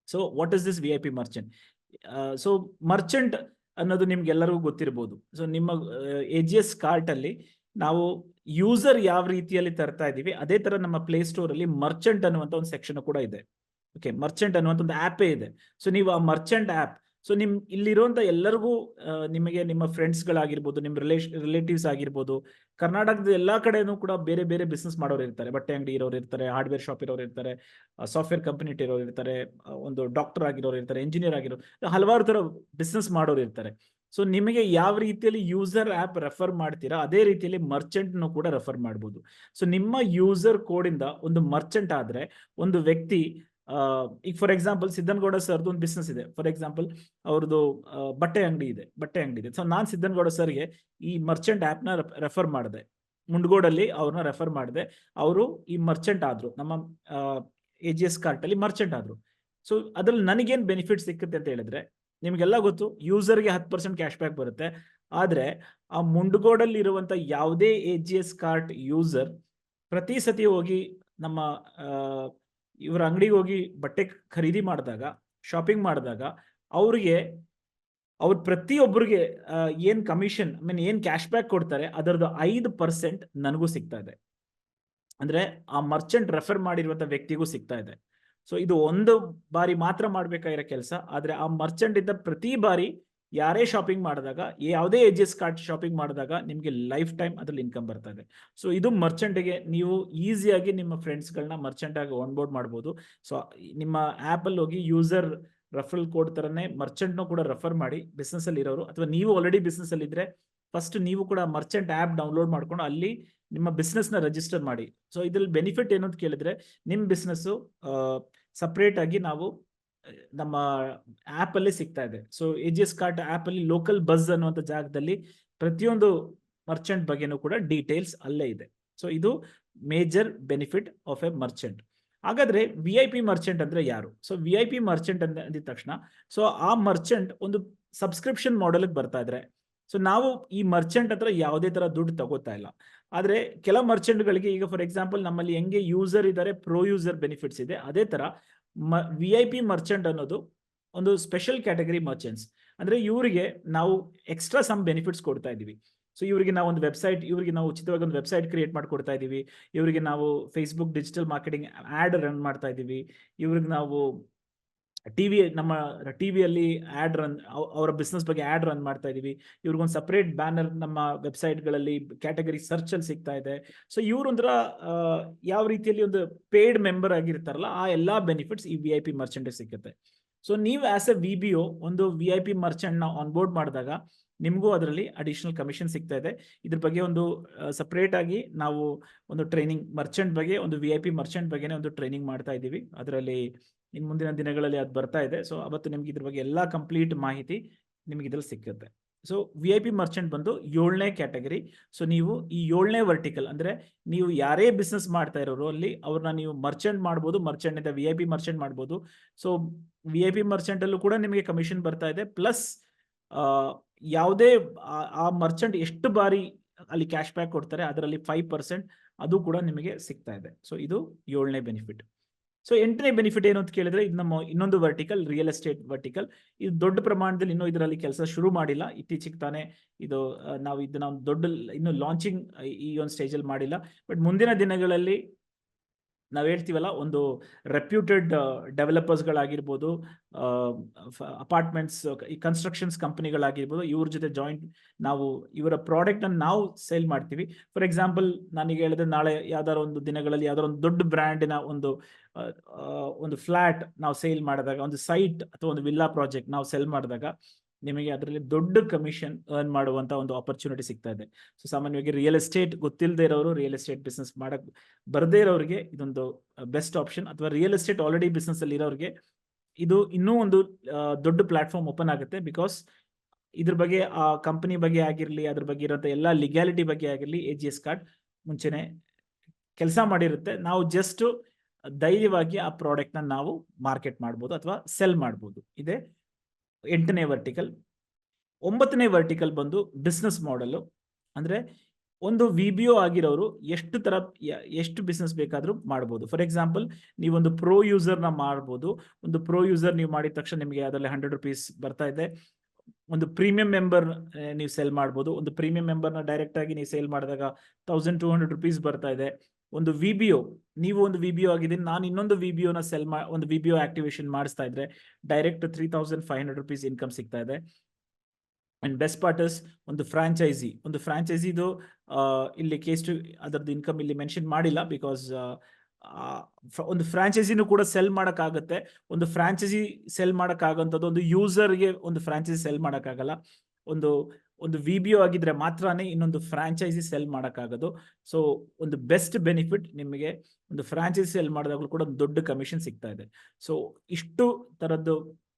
Speaker 1: So what is this VIP Merchant? So Merchant ಅನ್ನೋದು ನಿಮ್ಗೆಲ್ಲರಿಗೂ ಗೊತ್ತಿರಬಹುದು. ಸೊ ನಿಮ್ಮ AGS ಕಾರ್ಟ್ ಅಲ್ಲಿ ನಾವು ಯೂಸರ್ ಯಾವ ರೀತಿಯಲ್ಲಿ ತರ್ತಾ ಇದೀವಿ, ಅದೇ ತರ ನಮ್ಮ ಪ್ಲೇ ಸ್ಟೋರ್ ಅಲ್ಲಿ ಮರ್ಚೆಂಟ್ ಅನ್ನುವಂತ ಒಂದು ಸೆಕ್ಷನ್ ಕೂಡ ಇದೆ. ಓಕೆ, ಮರ್ಚೆಂಟ್ ಅನ್ನುವಂತ ಒಂದು ಆಪೇ ಇದೆ. ಸೊ ನೀವು ಆ ಮರ್ಚೆಂಟ್ ಆಪ್, ಸೊ ಇಲ್ಲಿರುವಂತ ಎಲ್ಲರಿಗೂ ನಿಮಗೆ ನಿಮ್ಮ ಫ್ರೆಂಡ್ಸ್ ಗಳಾಗಿರ್ಬೋದು, ನಿಮ್ಮ ರಿಲೇಟಿವ್ಸ್ ಆಗಿರ್ಬೋದು, ಕರ್ನಾಟಕದ ಎಲ್ಲಾ ಕಡೆನೂ ಕೂಡ ಬೇರೆ ಬೇರೆ ಬಿಸ್ನೆಸ್ ಮಾಡೋರು ಇರ್ತಾರೆ. ಬಟ್ಟೆ ಅಂಗಡಿ ಇರೋರು ಇರ್ತಾರೆ, ಹಾರ್ಡ್ವೇರ್ ಶಾಪ್ ಇರೋರು ಇರ್ತಾರೆ, ಸಾಫ್ಟ್ವೇರ್ ಕಂಪನಿ ಇರೋರು ಇರ್ತಾರೆ, ಒಂದು ಡಾಕ್ಟರ್ ಆಗಿರೋರು ಇರ್ತಾರೆ, ಇಂಜಿನಿಯರ್ ಆಗಿರೋರು, ಹಲವಾರು ತರ ಬಿಸ್ನೆಸ್ ಮಾಡೋರು ಇರ್ತಾರೆ. ಸೊ ನಿಮಗೆ ಯಾವ ರೀತಿಯಲ್ಲಿ ಯೂಸರ್ ಆಪ್ ರೆಫರ್ ಮಾಡ್ತೀರಾ, ಅದೇ ರೀತಿಯಲ್ಲಿ ಮರ್ಚೆಂಟ್ ಕೂಡ ರೆಫರ್ ಮಾಡಬಹುದು. ಸೊ ನಿಮ್ಮ ಯೂಸರ್ ಕೋಡ್ ಇಂದ ಒಂದು ಮರ್ಚೆಂಟ್ ಆದ್ರೆ ಒಂದು ವ್ಯಕ್ತಿ ಈಗ ಫಾರ್ ಎಕ್ಸಾಂಪಲ್ ಸಿದ್ದನಗೌಡ ಸರ್ದು ಒಂದು ಬಿಸ್ನೆಸ್ ಇದೆ. ಫಾರ್ ಎಕ್ಸಾಂಪಲ್ ಅವ್ರದ್ದು ಬಟ್ಟೆ ಅಂಗಡಿ ಇದೆ. ಸೊ ನಾನು ಸಿದ್ದನಗೌಡ ಸರ್ಗೆ ಈ ಮರ್ಚೆಂಟ್ ಆ್ಯಪ್ನ ರೆಫರ್ ಮಾಡಿದೆ. ಮುಂಡಗೋಡಲ್ಲಿ ಅವ್ರನ್ನ ರೆಫರ್ ಮಾಡಿದೆ. ಅವರು ಈ ಮರ್ಚೆಂಟ್ ಆದ್ರು, ನಮ್ಮ AGS ಕಾರ್ಟ್ ಅಲ್ಲಿ ಮರ್ಚೆಂಟ್ ಆದ್ರು. ಸೊ ಅದ್ರಲ್ಲಿ ನನಗೇನು ಬೆನಿಫಿಟ್ ಸಿಕ್ಕುತ್ತೆ ಅಂತ ಹೇಳಿದ್ರೆ, ನಿಮ್ಗೆಲ್ಲ ಗೊತ್ತು, ಯೂಸರ್ಗೆ 10% ಕ್ಯಾಶ್ ಬ್ಯಾಕ್ ಬರುತ್ತೆ. ಆದ್ರೆ ಆ ಮುಂಡಗೋಡಲ್ಲಿ ಇರುವಂತ ಯಾವುದೇ AGS ಕಾರ್ಟ್ ಯೂಸರ್ ಪ್ರತಿ ಸತಿ ಹೋಗಿ ನಮ್ಮ ಇವರ ಅಂಗಡಿಗೆ ಹೋಗಿ ಬಟ್ಟೆ ಖರೀದಿ ಮಾಡಿದಾಗ, ಶಾಪಿಂಗ್ ಮಾಡಿದಾಗ, ಅವ್ರು ಪ್ರತಿಯೊಬ್ಬರಿಗೆ ಏನ್ ಕಮಿಷನ್ ಏನ್ ಕ್ಯಾಶ್ ಬ್ಯಾಕ್ ಕೊಡ್ತಾರೆ ಅದರದ್ದು 5% ನನಗೂ ಸಿಗ್ತಾ ಇದೆ. ಅಂದ್ರೆ ಆ ಮರ್ಚೆಂಟ್ ರೆಫರ್ ಮಾಡಿರುವಂತ ವ್ಯಕ್ತಿಗೂ ಸಿಗ್ತಾ ಇದೆ. ಸೊ ಇದು ಒಂದು ಬಾರಿ ಮಾತ್ರ ಮಾಡ್ಬೇಕಾಗಿರೋ ಕೆಲಸ. ಆದ್ರೆ ಆ ಮರ್ಚೆಂಟ್ ಇಂದ ಪ್ರತಿ ಬಾರಿ ಯಾರೇ ಶಾಪಿಂಗ್ ಮಾಡಿದಾಗ, ಯಾವುದೇ AGS ಕಾರ್ಟ್ ಶಾಪಿಂಗ್ ಮಾಡಿದಾಗ ನಿಮ್ಗೆ ಲೈಫ್ ಟೈಮ್ ಅದ್ರಲ್ಲಿ ಇನ್ಕಮ್ ಬರ್ತಾ ಇದೆ. ಸೊ ಇದು ಮರ್ಚೆಂಟ್ಗೆ ನೀವು ಈಸಿಯಾಗಿ ನಿಮ್ಮ ಫ್ರೆಂಡ್ಸ್ಗಳನ್ನ ಮರ್ಚೆಂಟ್ ಆಗಿ ಆನ್ಬೋರ್ಡ್ ಮಾಡ್ಬೋದು. ಸೊ ನಿಮ್ಮ ಆಪ್ ಅಲ್ಲಿ ಹೋಗಿ ಯೂಸರ್ ರೆಫರಲ್ ಕೋಡ್ ತರನೇ ಮರ್ಚೆಂಟ್ನೂ ಕೂಡ ರೆಫರ್ ಮಾಡಿ, ಬಿಸ್ನೆಸ್ ಅಲ್ಲಿ ಇರೋರು ಅಥವಾ ನೀವು ಆಲ್ರೆಡಿ ಬಿಸ್ನೆಸ್ ಅಲ್ಲಿ ಇದ್ರೆ ಫಸ್ಟ್ ನೀವು ಕೂಡ ಮರ್ಚೆಂಟ್ ಆಪ್ ಡೌನ್ಲೋಡ್ ಮಾಡ್ಕೊಂಡು ಅಲ್ಲಿ ನಿಮ್ಮ ಬಿಸ್ನೆಸ್ ನ ರಿಜಿಸ್ಟರ್ ಮಾಡಿ. ಸೊ ಇದ್ರಲ್ಲಿ ಬೆನಿಫಿಟ್ ಏನು ಅಂತ ಕೇಳಿದ್ರೆ, ನಿಮ್ ಬಿಸ್ನೆಸ್ ಸಪರೇಟ್ ಆಗಿ ನಾವು ನಮ್ಮ ಆಪ್ ಅಲ್ಲಿ ಸಿಗ್ತಾ ಇದೆ. ಸೊ AGS ಕಾರ್ಟ್ ಆಪ್ ಅಲ್ಲಿ ಲೋಕಲ್ ಬಸ್ ಅನ್ನುವಂಥ ಜಾಗದಲ್ಲಿ ಪ್ರತಿಯೊಂದು ಮರ್ಚೆಂಟ್ ಬಗ್ಗೆನೂ ಕೂಡ ಡೀಟೇಲ್ಸ್ ಅಲ್ಲೇ ಇದೆ. ಸೊ ಇದು major benefit of A Merchant. ಹಾಗಾದ್ರೆ VIP ಮರ್ಚೆಂಟ್ ಅಂದ್ರೆ ಯಾರು? ಸೊ VIP ಮರ್ಚೆಂಟ್ ಅಂದಿದ ತಕ್ಷಣ, ಸೊ ಆ ಮರ್ಚೆಂಟ್ ಒಂದು ಸಬ್ಸ್ಕ್ರಿಪ್ಷನ್ ಮಾಡೆಲ್ ಬರ್ತಾ ಇದ್ರೆ, ಸೊ ನಾವು ಈ ಮರ್ಚೆಂಟ್ ಹತ್ರ ಯಾವುದೇ ತರ ದುಡ್ಡು ತಗೋತಾ ಇಲ್ಲ. ಆದ್ರೆ ಕೆಲ ಮರ್ಚೆಂಟ್ಗಳಿಗೆ ಈಗ ಫಾರ್ ಎಕ್ಸಾಂಪಲ್ ನಮ್ಮಲ್ಲಿ ಹೆಂಗೆ ಯೂಸರ್ ಇದ್ದಾರೆ, ಪ್ರೋ ಯೂಸರ್ ಬೆನಿಫಿಟ್ಸ್ ಇದೆ, ಅದೇ ತರ VIP ಮರ್ಚೆಂಟ್ ಅನ್ನೋದು ಒಂದು ಸ್ಪೆಷಲ್ ಕ್ಯಾಟಗರಿ ಮರ್ಚೆಂಟ್ಸ್. ಅಂದ್ರೆ ಇವರಿಗೆ ನಾವು ಎಕ್ಸ್ಟ್ರಾ ಸಮ್ ಬೆನಿಫಿಟ್ಸ್ ಕೊಡ್ತಾ ಇದೀವಿ. ಸೊ ಇವರಿಗೆ ನಾವು ಒಂದು ವೆಬ್ಸೈಟ್, ಇವರಿಗೆ ನಾವು ಉಚಿತವಾಗಿ ಒಂದು ವೆಬ್ಸೈಟ್ ಕ್ರಿಯೇಟ್ ಮಾಡ್ಕೊಡ್ತಾ ಇದೀವಿ. ಇವರಿಗೆ ನಾವು Facebook digital marketing ad run ಮಾಡ್ತಾ ಇದೀವಿ. ಇವ್ರಿಗೆ ನಾವು ನಮ್ಮ ಟಿವಿಯಲ್ಲಿ ಆಡ್ ರನ್, ಅವರ ಬಿಸ್ನೆಸ್ ಬಗ್ಗೆ ಆಡ್ ರನ್ ಮಾಡ್ತಾ ಇದೀವಿ. ಇವ್ರಿಗೊಂದು ಸಪರೇಟ್ ಬ್ಯಾನರ್ ನಮ್ಮ ವೆಬ್ಸೈಟ್ಗಳಲ್ಲಿ ಕ್ಯಾಟಗರಿ ಸರ್ಚ್ ಅಲ್ಲಿ ಸಿಗ್ತಾ ಇದೆ. ಸೊ ಇವ್ರೊಂದ್ರ ಯಾವ ರೀತಿಯಲ್ಲಿ ಒಂದು ಪೇಯ್ಡ್ ಮೆಂಬರ್ ಆಗಿರ್ತಾರಲ್ಲ, ಆ ಎಲ್ಲಾ ಬೆನಿಫಿಟ್ಸ್ ಈ VIP ಮರ್ಚೆಂಟ್ ಸಿಗುತ್ತೆ. ಸೊ ನೀವು ಆಸ್ ಎ VBO ಒಂದು VIP ಮರ್ಚೆಂಟ್ ನ ಆನ್ಬೋರ್ಡ್ ಮಾಡಿದಾಗ ನಿಮಗೂ ಅದರಲ್ಲಿ ಅಡಿಷನಲ್ ಕಮಿಷನ್ ಸಿಗ್ತಾ ಇದೆ. ಇದ್ರ ಬಗ್ಗೆ ಒಂದು ಸಪರೇಟ್ ಆಗಿ ನಾವು ಒಂದು ಟ್ರೈನಿಂಗ್ ಮರ್ಚೆಂಟ್ ಬಗ್ಗೆ, ಒಂದು VIP ಮರ್ಚೆಂಟ್ ಬಗ್ಗೆನೇ ಒಂದು ಟ್ರೈನಿಂಗ್ ಮಾಡ್ತಾ ಇದ್ದೀವಿ. ಅದರಲ್ಲಿ ಇನ್ನು ಮುಂದಿನ ದಿನಗಳಲ್ಲಿ ಅದು ಬರ್ತಾ ಇದೆ. ಸೊ ಅವತ್ತು ನಿಮ್ಗೆ ಇದ್ರ ಬಗ್ಗೆ ಎಲ್ಲಾ ಕಂಪ್ಲೀಟ್ ಮಾಹಿತಿ ನಿಮ್ಗೆ ಇದ್ರಲ್ಲಿ ಸಿಕ್ಕುತ್ತೆ. ಸೊ VIP ಮರ್ಚೆಂಟ್ ಬಂದು 7ನೇ ಕ್ಯಾಟಗರಿ. ಸೊ ನೀವು ಈ 7ನೇ ವರ್ಟಿಕಲ್ ಅಂದ್ರೆ ನೀವು ಯಾರೇ ಬಿಸ್ನೆಸ್ ಮಾಡ್ತಾ ಇರೋರು ಅಲ್ಲಿ ಅವ್ರನ್ನ ನೀವು ಮರ್ಚೆಂಟ್ ಮಾಡ್ಬೋದು, ಮರ್ಚೆಂಟ್ ಇಂದ VIP ಮರ್ಚೆಂಟ್ ಮಾಡ್ಬೋದು. ಸೊ VIP ಮರ್ಚೆಂಟ್ ಅಲ್ಲೂ ಕೂಡ ನಿಮಗೆ ಕಮಿಷನ್ ಬರ್ತಾ ಇದೆ. ಪ್ಲಸ್ ಯಾವುದೇ ಆ ಮರ್ಚೆಂಟ್ ಎಷ್ಟು ಬಾರಿ ಅಲ್ಲಿ ಕ್ಯಾಶ್ ಬ್ಯಾಕ್ ಕೊಡ್ತಾರೆ ಅದರಲ್ಲಿ 5% ಅದು ಕೂಡ ನಿಮಗೆ ಸಿಗ್ತಾ ಇದೆ. ಸೊ ಇದು 7ನೇ ಬೆನಿಫಿಟ್. ಸೊ 8ನೇ ಬೆನಿಫಿಟ್ ಏನು ಅಂತ ಕೇಳಿದ್ರೆ, ಇದು ನಮ್ಮ ಇನ್ನೊಂದು ವರ್ಟಿಕಲ್, ರಿಯಲ್ ಎಸ್ಟೇಟ್ ವರ್ಟಿಕಲ್. ಇದು ದೊಡ್ಡ ಪ್ರಮಾಣದಲ್ಲಿ ಇನ್ನೂ ಇದರಲ್ಲಿ ಕೆಲಸ ಶುರು ಮಾಡಿಲ್ಲ. ಇತ್ತೀಚೆಗೆ ತಾನೇ ಇದು ನಾವು ಇದನ್ನ ದೊಡ್ಡ ಇನ್ನು ಲಾಂಚಿಂಗ್ ಈ ಒಂದು ಸ್ಟೇಜ್ ಅಲ್ಲಿ ಮಾಡಿಲ್ಲ. ಬಟ್ ಮುಂದಿನ ದಿನಗಳಲ್ಲಿ ನಾವು ಹೇಳ್ತೀವಲ್ಲ, ಒಂದು ರೆಪ್ಯೂಟೆಡ್ ಡೆವಲಪರ್ಸ್ಗಳಾಗಿರ್ಬೋದು, ಅಪಾರ್ಟ್ಮೆಂಟ್ಸ್, ಈ ಕನ್ಸ್ಟ್ರಕ್ಷನ್ಸ್ ಕಂಪನಿಗಳಾಗಿರ್ಬೋದು, ಇವ್ರ ಜೊತೆ ಜಾಯಿಂಟ್ ನಾವು ಇವರ ಪ್ರಾಡಕ್ಟ್ ಅನ್ನು ನಾವು ಸೇಲ್ ಮಾಡ್ತೀವಿ. ಫಾರ್ ಎಕ್ಸಾಂಪಲ್ ನಾನೀಗ ಹೇಳಿದ್ರೆ, ನಾಳೆ ಯಾವ್ದಾರ ಒಂದು ದಿನಗಳಲ್ಲಿ ಯಾವ್ದಾರ ಒಂದು ದೊಡ್ಡ ಬ್ರ್ಯಾಂಡಿನ ಒಂದು ಫ್ಲಾಟ್ ನಾವು ಸೇಲ್ ಮಾಡಿದಾಗ, ಒಂದು ಸೈಟ್ ಅಥವಾ ಒಂದು ವಿಲ್ಲಾ ಪ್ರಾಜೆಕ್ಟ್ ನಾವು ಸೆಲ್ ಮಾಡಿದಾಗ ನಿಮಗೆ ಅದರಲ್ಲಿ ದೊಡ್ಡ ಕಮಿಷನ್ ಅರ್ನ್ ಮಾಡುವಂತ ಒಂದು ಆಪರ್ಚುನಿಟಿ ಸಿಗ್ತಾ ಇದೆ. ಸೊ ಸಾಮಾನ್ಯವಾಗಿ ರಿಯಲ್ ಎಸ್ಟೇಟ್ ಗೊತ್ತಿಲ್ಲದೆ ಇರೋರು, ರಿಯಲ್ ಎಸ್ಟೇಟ್ ಬಿಸ್ನೆಸ್ ಮಾಡಕ್ ಬರದೇ ಇರೋರಿಗೆ ಇದೊಂದು ಬೆಸ್ಟ್ ಆಪ್ಷನ್. ಅಥವಾ ರಿಯಲ್ ಎಸ್ಟೇಟ್ ಆಲ್ರೆಡಿ ಬಿಸ್ನೆಸ್ ಅಲ್ಲಿ ಇರೋರಿಗೆ ಇದು ಇನ್ನೂ ಒಂದು ದೊಡ್ಡ ಪ್ಲಾಟ್ಫಾರ್ಮ್ ಓಪನ್ ಆಗುತ್ತೆ. ಬಿಕಾಸ್ ಇದ್ರ ಬಗ್ಗೆ, ಆ ಕಂಪನಿ ಬಗ್ಗೆ ಆಗಿರ್ಲಿ, ಅದ್ರ ಬಗ್ಗೆ ಇರುವಂತ ಎಲ್ಲಾ ಲಿಗ್ಯಾಲಿಟಿ ಬಗ್ಗೆ ಆಗಿರ್ಲಿ, AGS ಕಾರ್ಡ್ ಮುಂಚೆನೆ ಕೆಲಸ ಮಾಡಿರುತ್ತೆ. ನಾವು ಜಸ್ಟ್ ಧೈರ್ಯವಾಗಿ ಆ ಪ್ರಾಡಕ್ಟ್ ನ ನಾವು ಮಾರ್ಕೆಟ್ ಮಾಡ್ಬೋದು ಅಥವಾ ಸೆಲ್ ಮಾಡ್ಬೋದು. ಇದೆ 8ನೇ ವರ್ಟಿಕಲ್. 9ನೇ ವರ್ಟಿಕಲ್ ಬಂದು ಬಿಸ್ನೆಸ್ ಮಾಡೆಲ್. ಅಂದ್ರೆ ಒಂದು VBO ಆಗಿರೋರು ಎಷ್ಟು ಬಿಸ್ನೆಸ್ ಬೇಕಾದ್ರೂ ಮಾಡ್ಬೋದು. ಫಾರ್ ಎಕ್ಸಾಂಪಲ್ ನೀವೊಂದು ಪ್ರೋ ಯೂಸರ್ ನ ಮಾಡ್ಬೋದು. ಒಂದು ಪ್ರೋ ಯೂಸರ್ ನೀವು ಮಾಡಿದ ತಕ್ಷಣ ನಿಮಗೆ ಅದರಲ್ಲಿ 100 ರೂಪೀಸ್ ಬರ್ತಾ ಇದೆ. ಒಂದು ಪ್ರೀಮಿಯಂ ಮೆಂಬರ್ ನೀವು ಸೇಲ್ ಮಾಡ್ಬೋದು. ಒಂದು ಪ್ರೀಮಿಯಂ ಮೆಂಬರ್ ನ ಡೈರೆಕ್ಟ್ ಆಗಿ ನೀವು ಸೇಲ್ ಮಾಡಿದಾಗ 1200 ರೂಪೀಸ್ ಬರ್ತಾ ಇದೆ. ಒಂದು VBO, ನೀವು ಒಂದು VBO ಆಗಿದ್ದೀನಿ, ನಾನು ಇನ್ನೊಂದು VBO ನ ಒಂದು VBO ಆಕ್ಟಿವೇಶನ್ ಮಾಡಿಸ್ತಾ ಇದ್ರೆ ಡೈರೆಕ್ಟ್ 3500 ರೂಪೀಸ್ ಇನ್ಕಮ್ ಸಿಗ್ತಾ ಇದೆ. ಅಂಡ್ ಬೆಸ್ಟ್ ಪಾರ್ಟ್ ಇಸ್ ಒಂದು ಫ್ರಾಂಚೈಸಿದು ಇಲ್ಲಿ ಅದರದ್ದು ಇನ್ಕಮ್ ಇಲ್ಲಿ ಮೆನ್ಷನ್ ಮಾಡಿಲ್ಲ. ಬಿಕಾಸ್ ಒಂದು ಫ್ರಾಂಚೈಸಿನೂ ಕೂಡ ಸೆಲ್ ಮಾಡಕ್ಕಾಗತ್ತೆ. ಒಂದು ಫ್ರಾಂಚೈಸಿ ಸೆಲ್ ಮಾಡಕ್ಕಾಗಂಥದ್ದು ಒಂದು ಯೂಸರ್ಗೆ ಒಂದು ಫ್ರಾಂಚೈಸಿ ಸೆಲ್ ಮಾಡಕ್ಕಾಗಲ್ಲ. ಒಂದು ಒಂದು VBO ಆಗಿದ್ರೆ ಮಾತ್ರನೇ ಇನ್ನೊಂದು ಫ್ರಾಂಚೈಸಿ ಸೆಲ್ ಮಾಡೋಕ್ಕಾಗೋದು. ಸೊ ಒಂದು ಬೆಸ್ಟ್ ಬೆನಿಫಿಟ್ ನಿಮಗೆ ಒಂದು ಫ್ರಾಂಚೈಸಿ ಸೆಲ್ ಮಾಡಿದಾಗಲೂ ಕೂಡ ಒಂದು ದೊಡ್ಡ ಕಮಿಷನ್ ಸಿಗ್ತಾ ಇದೆ. ಸೊ ಇಷ್ಟು ತರದ್ದು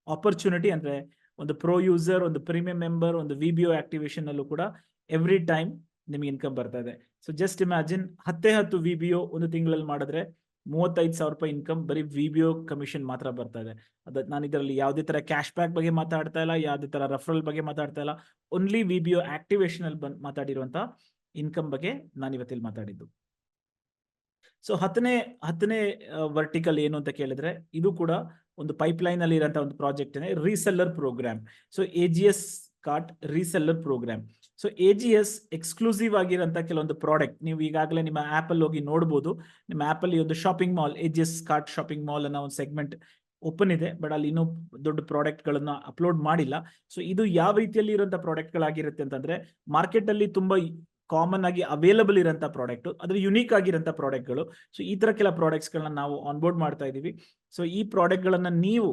Speaker 1: ಆಪರ್ಚುನಿಟಿ ಅಂದ್ರೆ ಒಂದು ಪ್ರೋ ಯೂಸರ್, ಒಂದು ಪ್ರೀಮಿಯಂ ಮೆಂಬರ್, ಒಂದು VBO ಆಕ್ಟಿವೇಶನ್ ಅಲ್ಲೂ ಕೂಡ ಎವ್ರಿ ಟೈಮ್ ನಿಮಗೆ ಇನ್ಕಮ್ ಬರ್ತಾ ಇದೆ. ಸೊ ಜಸ್ಟ್ ಇಮ್ಯಾಜಿನ್ 10 VBO ಒಂದು ತಿಂಗಳಲ್ಲಿ ಮಾಡಿದ್ರೆ 35,000 ರೂಪಾಯಿ ಇನ್ಕಮ್ ಬರೀ VBO ಕಮಿಷನ್ ಮಾತ್ರ ಬರ್ತಾ ಇದೆ. ನಾನು ಇದರಲ್ಲಿ ಯಾವುದೇ ತರ ಕ್ಯಾಶ್ ಬ್ಯಾಕ್ ಬಗ್ಗೆ ಮಾತಾಡ್ತಾ ಇಲ್ಲ, ಯಾವುದೇ ತರ ರೆಫರಲ್ ಬಗ್ಗೆ ಮಾತಾಡ್ತಾ ಇಲ್ಲ, ಓನ್ಲಿ VBO ಆಕ್ಟಿವೇಶನ್ ಅಲ್ಲಿ ಮಾತಾಡಿರುವಂತ ಇನ್ಕಮ್ ಬಗ್ಗೆ ನಾನು ಇವತ್ತಿಲ್ಲಿ ಮಾತಾಡಿದ್ದು. ಸೊ ಹತ್ತನೇ ವರ್ಟಿಕಲ್ ಏನು ಅಂತ ಕೇಳಿದ್ರೆ, ಇದು ಕೂಡ ಒಂದು ಪೈಪ್ಲೈನ್ ಅಲ್ಲಿ ಇರೋಂಥ ಒಂದು ಪ್ರಾಜೆಕ್ಟ್ ಇದೆ, reseller program. So AGS cart reseller program. So AGS exclusive ಆಗಿರೋಂಥ ಕೆಲವೊಂದು ಪ್ರಾಡಕ್ಟ್ ನೀವು ಈಗಾಗಲೇ ನಿಮ್ಮ ಆಪ್ ಅಲ್ಲಿ ಹೋಗಿ ನೋಡಬಹುದು. ನಿಮ್ಮ ಆಪ್ ಅಲ್ಲಿ ಒಂದು shopping mall, AGS cart shopping mall ಅನ್ನೋ ಒಂದು ಸೆಗ್ಮೆಂಟ್ ಓಪನ್ ಇದೆ, ಬಟ್ ಅಲ್ಲಿ ಇನ್ನೂ ದೊಡ್ಡ ಪ್ರಾಡಕ್ಟ್ ಗಳನ್ನ ಅಪ್ಲೋಡ್ ಮಾಡಿಲ್ಲ. ಸೊ ಇದು ಯಾವ ರೀತಿಯಲ್ಲಿ ಇರುವಂತ ಪ್ರಾಡಕ್ಟ್ ಗಳಾಗಿರುತ್ತೆ ಅಂತಂದ್ರೆ, ಮಾರ್ಕೆಟ್ ಅಲ್ಲಿ ತುಂಬಾ ಕಾಮನ್ ಆಗಿ ಅವೈಲಬಲ್ ಇರೋಂಥ ಪ್ರಾಡಕ್ಟ್, ಅದ್ರ ಯುನೀಕ್ ಆಗಿರೋಂಥ ಪ್ರಾಡಕ್ಟ್ಗಳು. ಸೊ ಈ ತರ ಕೆಲ ಪ್ರಾಡಕ್ಟ್ಸ್ ಗಳನ್ನ ನಾವು ಆನ್ಬೋರ್ಡ್ ಮಾಡ್ತಾ ಇದೀವಿ. ಸೊ ಈ ಪ್ರಾಡಕ್ಟ್ ಗಳನ್ನ ನೀವು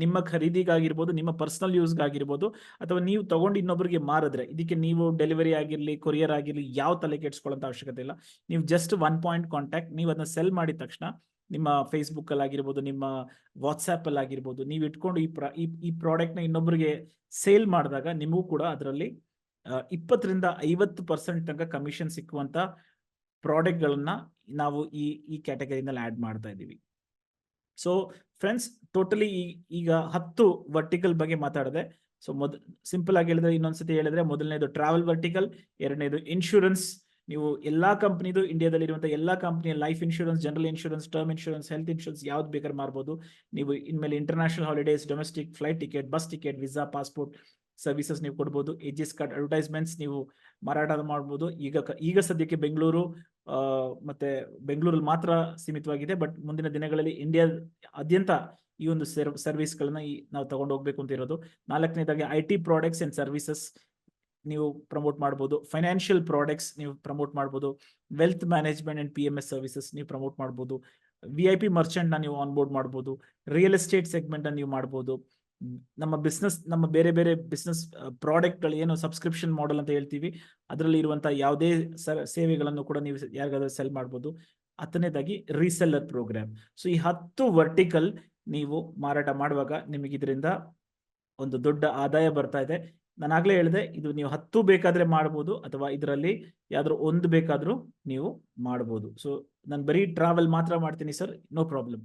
Speaker 1: ನಿಮ್ಮ ಖರೀದಿಗಾಗಿರ್ಬೋದು, ನಿಮ್ಮ ಪರ್ಸನಲ್ ಯೂಸ್ಗಾಗಿರ್ಬೋದು, ಅಥವಾ ನೀವು ತಗೊಂಡು ಇನ್ನೊಬ್ಬರಿಗೆ ಮಾರಿದ್ರೆ, ಇದಕ್ಕೆ ನೀವು ಡೆಲಿವರಿ ಆಗಿರ್ಲಿ, ಕೊರಿಯರ್ ಆಗಿರ್ಲಿ, ಯಾವ ತಲೆ ಕೆಡ್ಸ್ಕೊಳ್ಳೋಂಥ ಅವಶ್ಯಕತೆ ಇಲ್ಲ. ನೀವು ಜಸ್ಟ್ 1 ಪಾಯಿಂಟ್ ಕಾಂಟ್ಯಾಕ್ಟ್, ನೀವು ಅದನ್ನ ಸೆಲ್ ಮಾಡಿದ ತಕ್ಷಣ ನಿಮ್ಮ ಫೇಸ್ಬುಕ್ ಅಲ್ಲಿ ಆಗಿರ್ಬೋದು, ನಿಮ್ಮ ವಾಟ್ಸ್ಆಪ್ ಅಲ್ಲಿ ಆಗಿರ್ಬೋದು, ನೀವು ಇಟ್ಕೊಂಡು ಈ ಪ್ರಾಡಕ್ಟ್ ನ ಇನ್ನೊಬ್ಬರಿಗೆ ಸೇಲ್ ಮಾಡಿದಾಗ ನಿಮಗೂ ಕೂಡ ಅದರಲ್ಲಿ 20 ರಿಂದ 50% ತನಕ ಕಮಿಷನ್ ಸಿಕ್ಕುವಂತ ಪ್ರಾಡಕ್ಟ್ ಗಳನ್ನ ನಾವು ಈ ಕ್ಯಾಟಗರಿನಲ್ಲಿ ಆಡ್ ಮಾಡ್ತಾ ಇದೀವಿ. ಸೊ ಫ್ರೆಂಡ್ಸ್, ಟೋಟಲಿ ಈಗ 10 ವರ್ಟಿಕಲ್ ಬಗ್ಗೆ ಮಾತಾಡಿದೆ. ಸೊ ಸಿಂಪಲ್ ಆಗಿ ಹೇಳಿದ್ರೆ, ಇನ್ನೊಂದ್ಸತಿ ಹೇಳಿದ್ರೆ, ಮೊದಲನೇದು ಟ್ರಾವೆಲ್ ವರ್ಟಿಕಲ್, ಎರಡನೇದು ಇನ್ಶೂರೆನ್ಸ್. ನೀವು ಎಲ್ಲಾ ಕಂಪ್ನಿದು, ಇಂಡಿಯಾದಲ್ಲಿ ಇರುವಂತಹ ಎಲ್ಲಾ ಕಂಪ್ನಿಯ life insurance, general insurance, term insurance, health insurance ಯಾವ್ದು ಬೇಕಾದ್ರೆ ಮಾರ್ಬೋದು ನೀವು. ಇನ್ಮೇಲೆ international holidays, domestic flight ticket, bus ticket, visa, passport services ನೀವು ಕೊಡ್ಬೋದು. AGS ಕಾರ್ಡ್ ಅಡ್ವರ್ಟೈಸ್ಮೆಂಟ್ಸ್ ನೀವು ಮಾರಾಟ ಮಾಡ್ಬೋದು. ಈಗ ಸದ್ಯಕ್ಕೆ ಬೆಂಗಳೂರು ಮತ್ತೆ ಬೆಂಗಳೂರಲ್ಲಿ ಮಾತ್ರ ಸೀಮಿತವಾಗಿದೆ, ಬಟ್ ಮುಂದಿನ ದಿನಗಳಲ್ಲಿ ಇಂಡಿಯಾದ್ಯಂತ ಈ ಒಂದು ಸರ್ವಿಸ್ ಗಳನ್ನ ನಾವು ತಗೊಂಡು ಹೋಗ್ಬೇಕು ಅಂತ ಇರೋದು. 4ನೇದಾಗಿ IT ಪ್ರಾಡಕ್ಟ್ಸ್ ಅಂಡ್ ಸರ್ವಿಸಸ್ ನೀವು ಪ್ರಮೋಟ್ ಮಾಡ್ಬೋದು. ಫೈನಾನ್ಷಿಯಲ್ ಪ್ರಾಡಕ್ಟ್ಸ್ ನೀವು ಪ್ರಮೋಟ್ ಮಾಡ್ಬೋದು. Wealth management and PMS services ನೀವು ಪ್ರಮೋಟ್ ಮಾಡ್ಬೋದು. VIP ಮರ್ಚೆಂಟ್ ನ ನೀವು ಆನ್ಬೋರ್ಡ್ ಮಾಡ್ಬೋದು. ರಿಯಲ್ ಎಸ್ಟೇಟ್ ಸೆಗ್ಮೆಂಟ್ ಅನ್ನು ನೀವು ಮಾಡ್ಬೋದು. ನಮ್ಮ ಬೇರೆ ಬೇರೆ ಬಿಸ್ನೆಸ್ ಪ್ರಾಡಕ್ಟ್ ಗಳು ಏನು ಸಬ್ಸ್ಕ್ರಿಪ್ಷನ್ ಮಾಡೆಲ್ ಅಂತ ಹೇಳ್ತೀವಿ, ಅದರಲ್ಲಿ ಇರುವಂತಹ ಯಾವುದೇ ಸೇವೆಗಳನ್ನು ಕೂಡ ನೀವು ಯಾರಿಗಾದ್ರೂ ಸೆಲ್ ಮಾಡ್ಬೋದು. 10ನೇದಾಗಿ ರೀಸೆಲ್ಲರ್ ಪ್ರೋಗ್ರಾಮ್. ಸೊ ಈ 10 ವರ್ಟಿಕಲ್ ನೀವು ಮಾರಾಟ ಮಾಡುವಾಗ ನಿಮಗೆ ಇದರಿಂದ ಒಂದು ದೊಡ್ಡ ಆದಾಯ ಬರ್ತಾ ಇದೆ. ನಾನು ಆಗ್ಲೇ ಹೇಳಿದೆ, ಇದು ನೀವು 10 ಬೇಕಾದ್ರೆ ಮಾಡ್ಬೋದು, ಅಥವಾ ಇದರಲ್ಲಿ ಯಾವ್ದಾದ್ರು ಒಂದು ಬೇಕಾದ್ರೂ ನೀವು ಮಾಡ್ಬೋದು. ಸೊ ನಾನು ಬರೀ ಟ್ರಾವೆಲ್ ಮಾತ್ರ ಮಾಡ್ತೀನಿ ಸರ್, ನೋ ಪ್ರಾಬ್ಲಮ್.